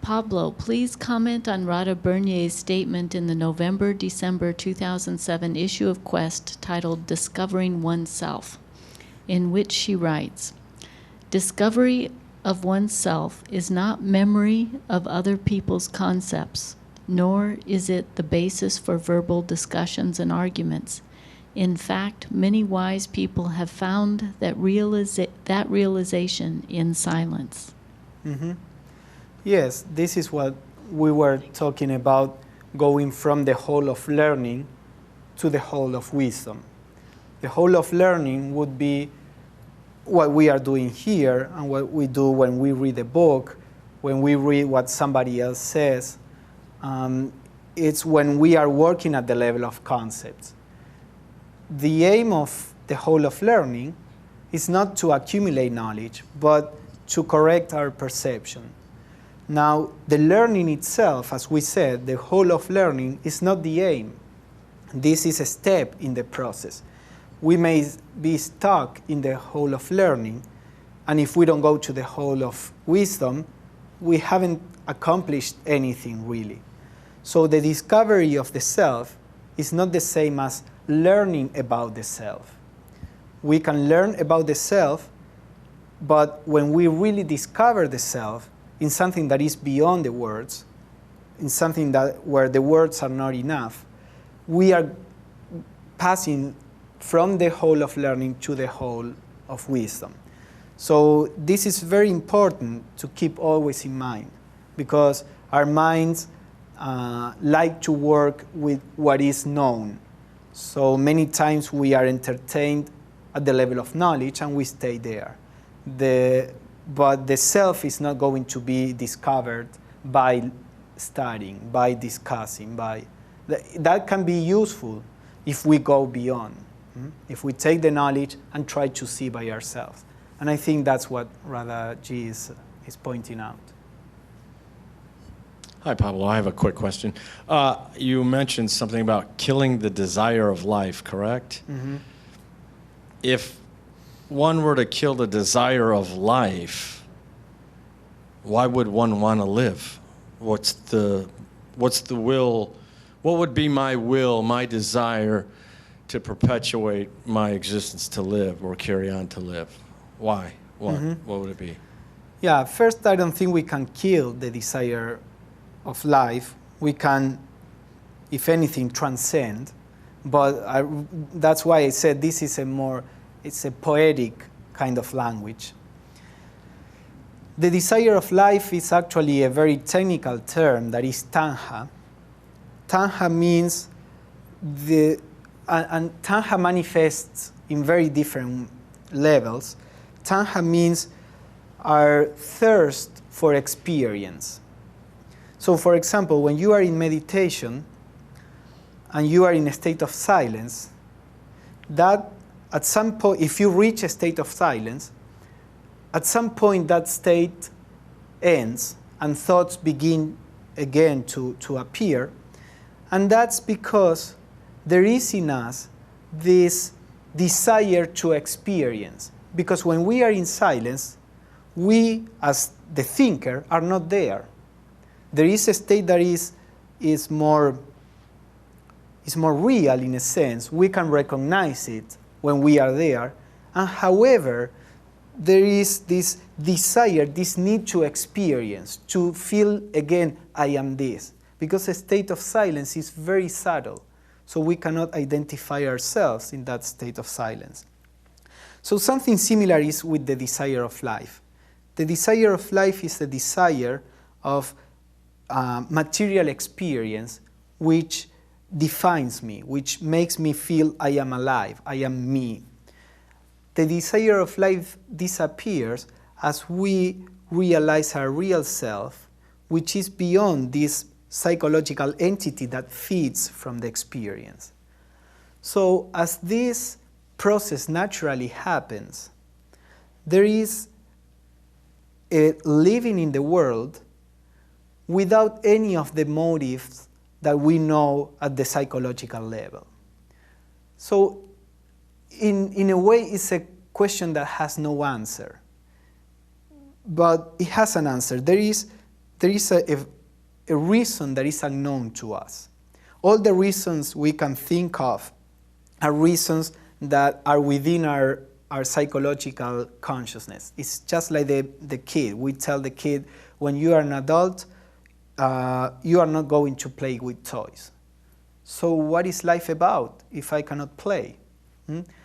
Pablo, please comment on Radha Bernier's statement in the November-December 2007 issue of Quest titled Discovering Oneself, in which she writes, "Discovery of oneself is not memory of other people's concepts, nor is it the basis for verbal discussions and arguments. In fact, many wise people have found that realization in silence." Mm-hmm. Yes, this is what we were talking about, going from the hole of learning to the hole of wisdom. The hole of learning would be what we are doing here and what we do when we read a book, when we read what somebody else says. It's when we are working at the level of concepts. the aim of the whole of learning is not to accumulate knowledge, but to correct our perception. Now, the learning itself, as we said, the whole of learning is not the aim. This is a step in the process. We may be stuck in the whole of learning, and if we don't go to the whole of wisdom, we haven't accomplished anything really. So the discovery of the self is not the same as learning about the self. We can learn about the self, but when we really discover the self in something that is beyond the words, in something where the words are not enough, we are passing from the whole of learning to the whole of wisdom. So this is very important to keep always in mind, because our minds like to work with what is known. So many times we are entertained at the level of knowledge and we stay there. But the self is not going to be discovered by studying, by discussing, that can be useful if we go beyond, if we take the knowledge and try to see by ourselves. And I think that's what Radha Ji is pointing out. Hi, Pablo. I have a quick question. You mentioned something about killing the desire of life, correct? Mm-hmm. If one were to kill the desire of life, why would one want to live? What's the will? What would be my will, my desire to perpetuate my existence to live or carry on to live? Why? What? Mm-hmm. What would it be? Yeah, first, I don't think we can kill the desire of life. We can, if anything, transcend. But that's why I said this is it's a poetic kind of language. The desire of life is actually a very technical term that is tanha. Tanha means and tanha manifests in very different levels. Tanha means our thirst for experience. So, for example, when you are in meditation and you are in a state of silence, that at some point, if you reach a state of silence, at some point that state ends and thoughts begin again to appear. And that's because there is in us this desire to experience. Because when we are in silence, we, as the thinker, are not there. There is a state that is more real in a sense. We can recognize it when we are there. And however, there is this desire, this need to experience, to feel again, I am this. Because a state of silence is very subtle. So we cannot identify ourselves in that state of silence. So something similar is with the desire of life. The desire of life is the desire of material experience which defines me, which makes me feel I am alive, I am me. The desire of life disappears as we realize our real self, which is beyond this psychological entity that feeds from the experience. So as this process naturally happens, there is a living in the world without any of the motives that we know at the psychological level. So in a way, it's a question that has no answer. But it has an answer. There is a reason that is unknown to us. All the reasons we can think of are reasons that are within our psychological consciousness. It's just like the kid. We tell the kid, when you are an adult, you are not going to play with toys. So what is life about if I cannot play?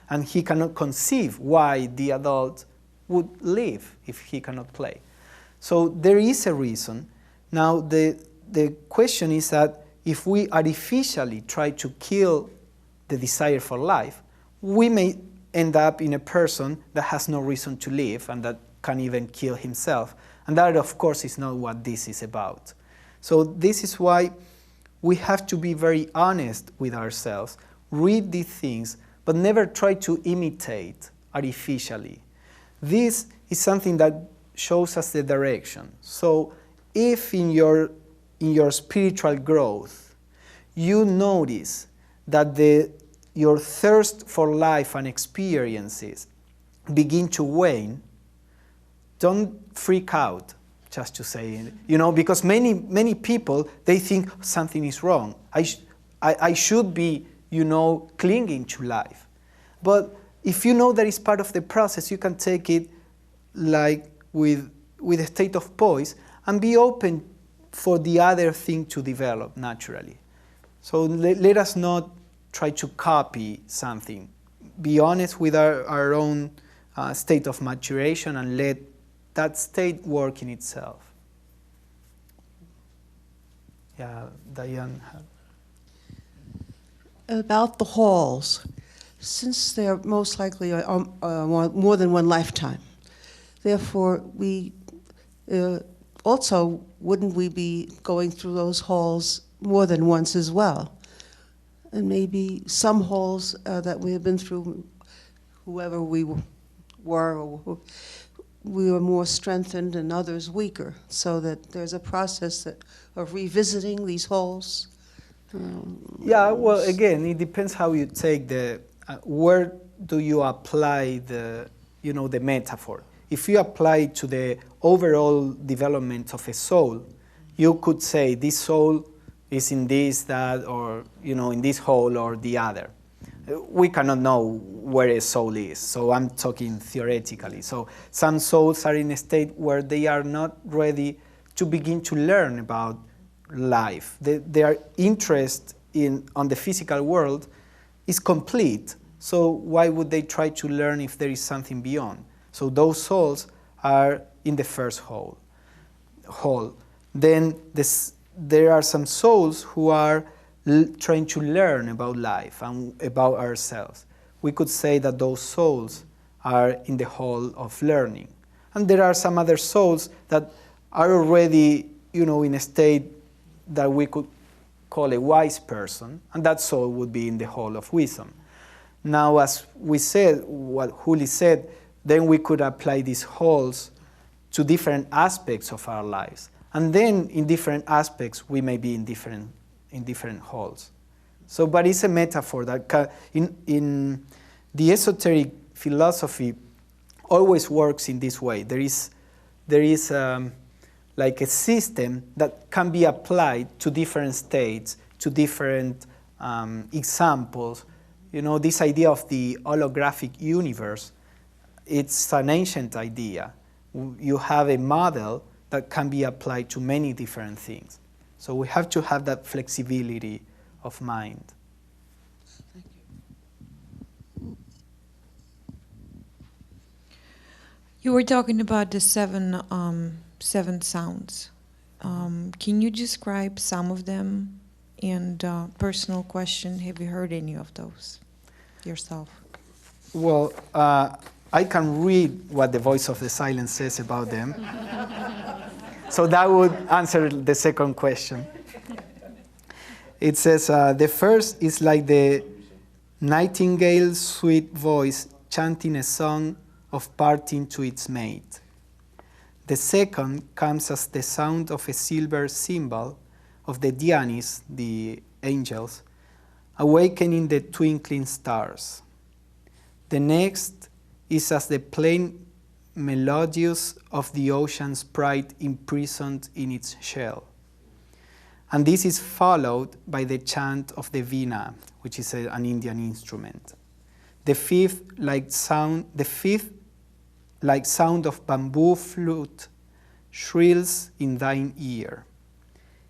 And he cannot conceive why the adult would live if he cannot play. So there is a reason. Now the question is that if we artificially try to kill the desire for life, we may end up in a person that has no reason to live and that can even kill himself. And that, of course, is not what this is about. So this is why we have to be very honest with ourselves, read these things, but never try to imitate artificially. This is something that shows us the direction. So if in your spiritual growth you notice that your thirst for life and experiences begin to wane, don't freak out, just to say, because many people, they think something is wrong. I should be, clinging to life. But if you know that it's part of the process, you can take it like with a state of poise and be open for the other thing to develop naturally. So let us not try to copy something. Be honest with our own state of maturation and let that state work in itself. Yeah, Diane. About the halls, since they're most likely more than one lifetime, therefore we also, wouldn't we be going through those halls more than once as well? And maybe some halls that we have been through, whoever we were, we were more strengthened and others weaker, so that there's a process of revisiting these halls. Yeah, well, again, it depends how you take where do you apply the metaphor. If you apply it to the overall development of a soul, you could say this soul is in this, that, or in this hole or the other. We cannot know where a soul is, so I'm talking theoretically. So some souls are in a state where they are not ready to begin to learn about life. Their interest on the physical world is complete, so why would they try to learn if there is something beyond? So those souls are in the first hole. Then there are some souls who are trying to learn about life and about ourselves. We could say that those souls are in the hole of learning. And there are some other souls that are already, in a state that we could call a wise person, and that soul would be in the hole of wisdom. Now, as we said, what Juli said, then we could apply these holes to different aspects of our lives. And then in different aspects, we may be in different holes. So, but it's a metaphor that in the esoteric philosophy always works in this way. There is like a system that can be applied to different states, to different examples. This idea of the holographic universe, it's an ancient idea. You have a model that can be applied to many different things. So we have to have that flexibility of mind. Thank you. You were talking about the seven sounds. Can you describe some of them? And personal question, have you heard any of those yourself? Well, I can read what the voice of the silence says about them. So that would answer the second question. It says, the first is like the nightingale's sweet voice chanting a song of parting to its mate. The second comes as the sound of a silver cymbal of the Dhyanis, the angels, awakening the twinkling stars. The next is as the plain melodious of the ocean's pride imprisoned in its shell. And this is followed by the chant of the veena, which is an Indian instrument. The fifth, like sound of bamboo flute, shrills in thine ear.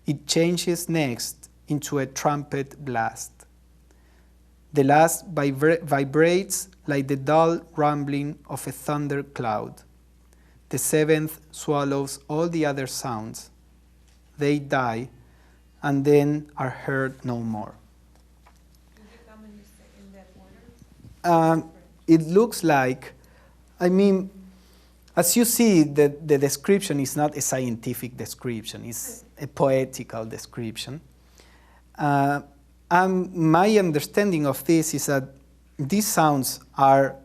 It changes next into a trumpet blast. The last vibrates like the dull rumbling of a thunder cloud. The seventh swallows all the other sounds. They die and then are heard no more. Did you come in that order? It looks like, as you see, the description is not a scientific description, it's a poetical description. My understanding of this is that these sounds are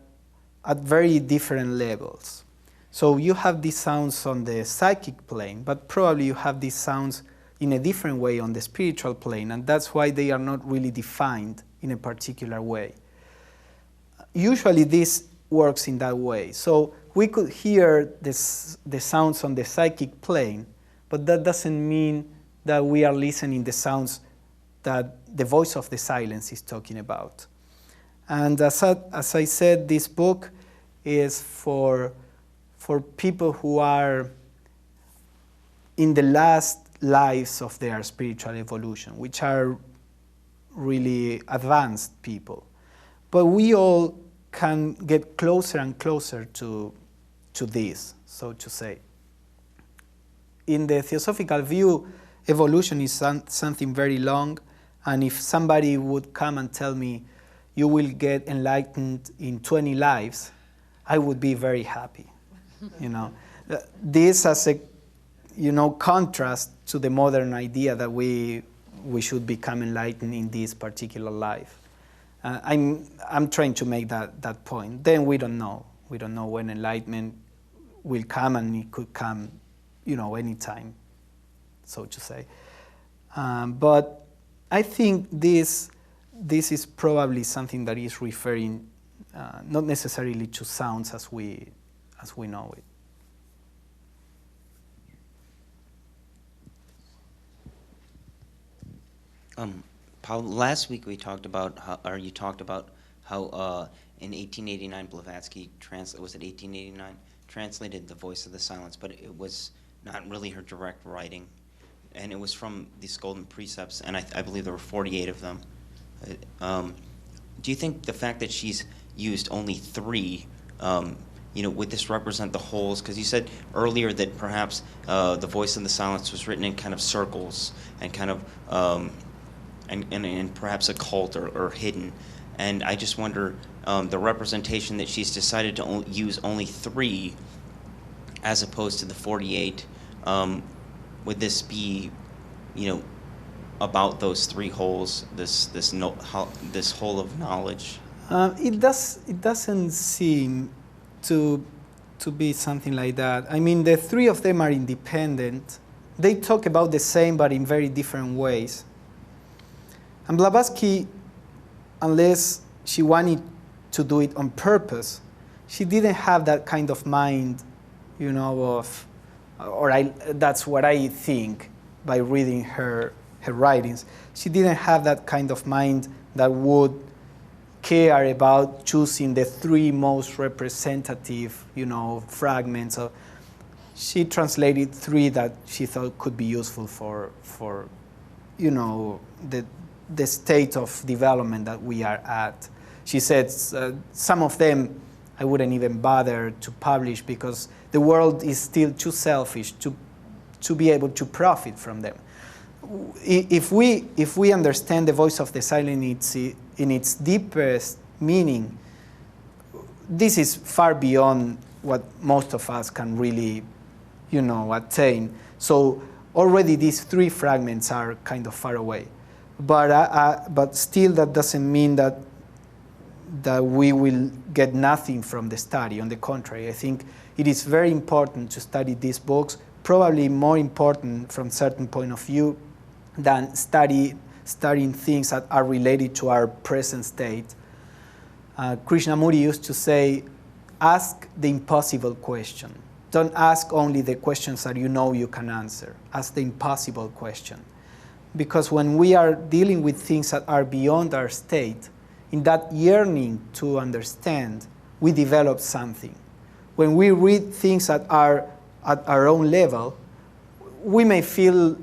at very different levels. So you have these sounds on the psychic plane, but probably you have these sounds in a different way on the spiritual plane, and that's why they are not really defined in a particular way. Usually this works in that way. So we could hear the sounds on the psychic plane, but that doesn't mean that we are listening the sounds that the voice of the silence is talking about. And as I said, this book is for people who are in the last lives of their spiritual evolution, which are really advanced people. But we all can get closer and closer to this, so to say. In the theosophical view, evolution is something very long, and if somebody would come and tell me, you will get enlightened in 20 lives, I would be very happy. This as a contrast to the modern idea that we should become enlightened in this particular life. I'm trying to make that point. Then we don't know. We don't know when enlightenment will come, and it could come, anytime, so to say. But I think this is probably something that is referring not necessarily to sounds as we know it. Paul, last week you talked about how in 1889 Blavatsky translated The Voice of the Silence, but it was not really her direct writing, and it was from these golden precepts, and I believe there were 48 of them. Do you think the fact that she's used only 3, would this represent the wholes? Because you said earlier that perhaps The Voice of the Silence was written in kind of circles and kind of and perhaps occult or hidden. And I just wonder, the representation that she's decided to use only 3 as opposed to the 48, would this be, about those 3 holes, this hole of knowledge? It doesn't seem to be something like that. I mean, the 3 of them are independent. They talk about the same, but in very different ways. And Blavatsky, unless she wanted to do it on purpose, she didn't have that kind of mind, that's what I think by reading her writings. She didn't have that kind of mind that would care about choosing the 3 most representative, fragments. She translated 3 that she thought could be useful for the state of development that we are at. She said some of them I wouldn't even bother to publish because the world is still too selfish to be able to profit from them. If we understand the voice of the silent in its deepest meaning, this is far beyond what most of us can really, attain. So already these 3 fragments are kind of far away. But still, that doesn't mean that we will get nothing from the study. On the contrary, I think it is very important to study these books, probably more important from a certain point of view than studying things that are related to our present state. Krishnamurti used to say, ask the impossible question. Don't ask only the questions that you can answer. Ask the impossible question. Because when we are dealing with things that are beyond our state, in that yearning to understand, we develop something. When we read things that are at our own level, we may feel,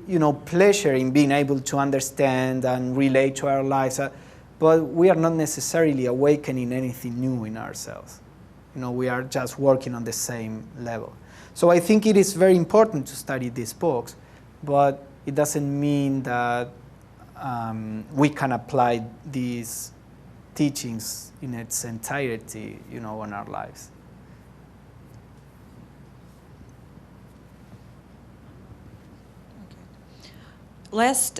pleasure in being able to understand and relate to our lives, but we are not necessarily awakening anything new in ourselves. We are just working on the same level. So I think it is very important to study these books, but it doesn't mean that we can apply these teachings in its entirety, on our lives. Last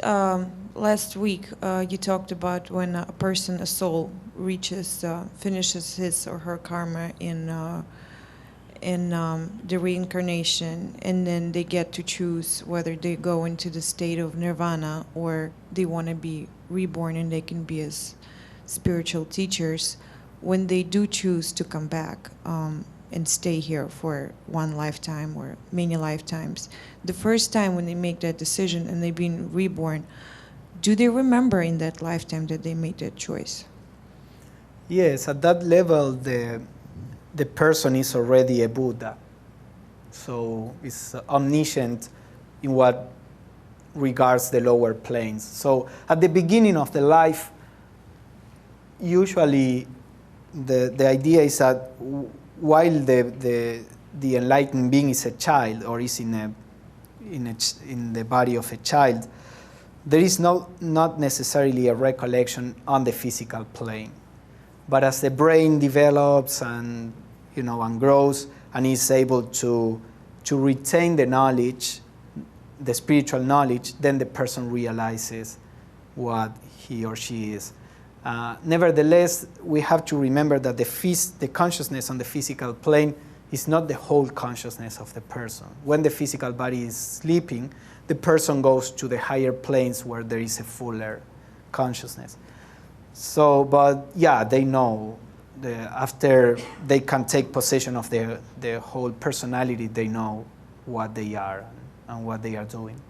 week, you talked about when a person, a soul, finishes his or her karma in the reincarnation, and then they get to choose whether they go into the state of nirvana or they want to be reborn, and they can be as spiritual teachers. When they do choose to come back and stay here for one lifetime or many lifetimes, the first time when they make that decision and they've been reborn, do they remember in that lifetime that they made that choice? Yes, at that level, the person is already a Buddha. So it's omniscient in what regards the lower planes. So at the beginning of the life, usually the idea is that while the enlightened being is a child or is in the body of a child, there is not necessarily a recollection on the physical plane. But as the brain develops and grows and is able to retain the knowledge, the spiritual knowledge, then the person realizes what he or she is. Nevertheless, we have to remember that the consciousness on the physical plane is not the whole consciousness of the person. When the physical body is sleeping, the person goes to the higher planes where there is a fuller consciousness. So, but yeah, they know. After they can take possession of their whole personality, they know what they are and what they are doing.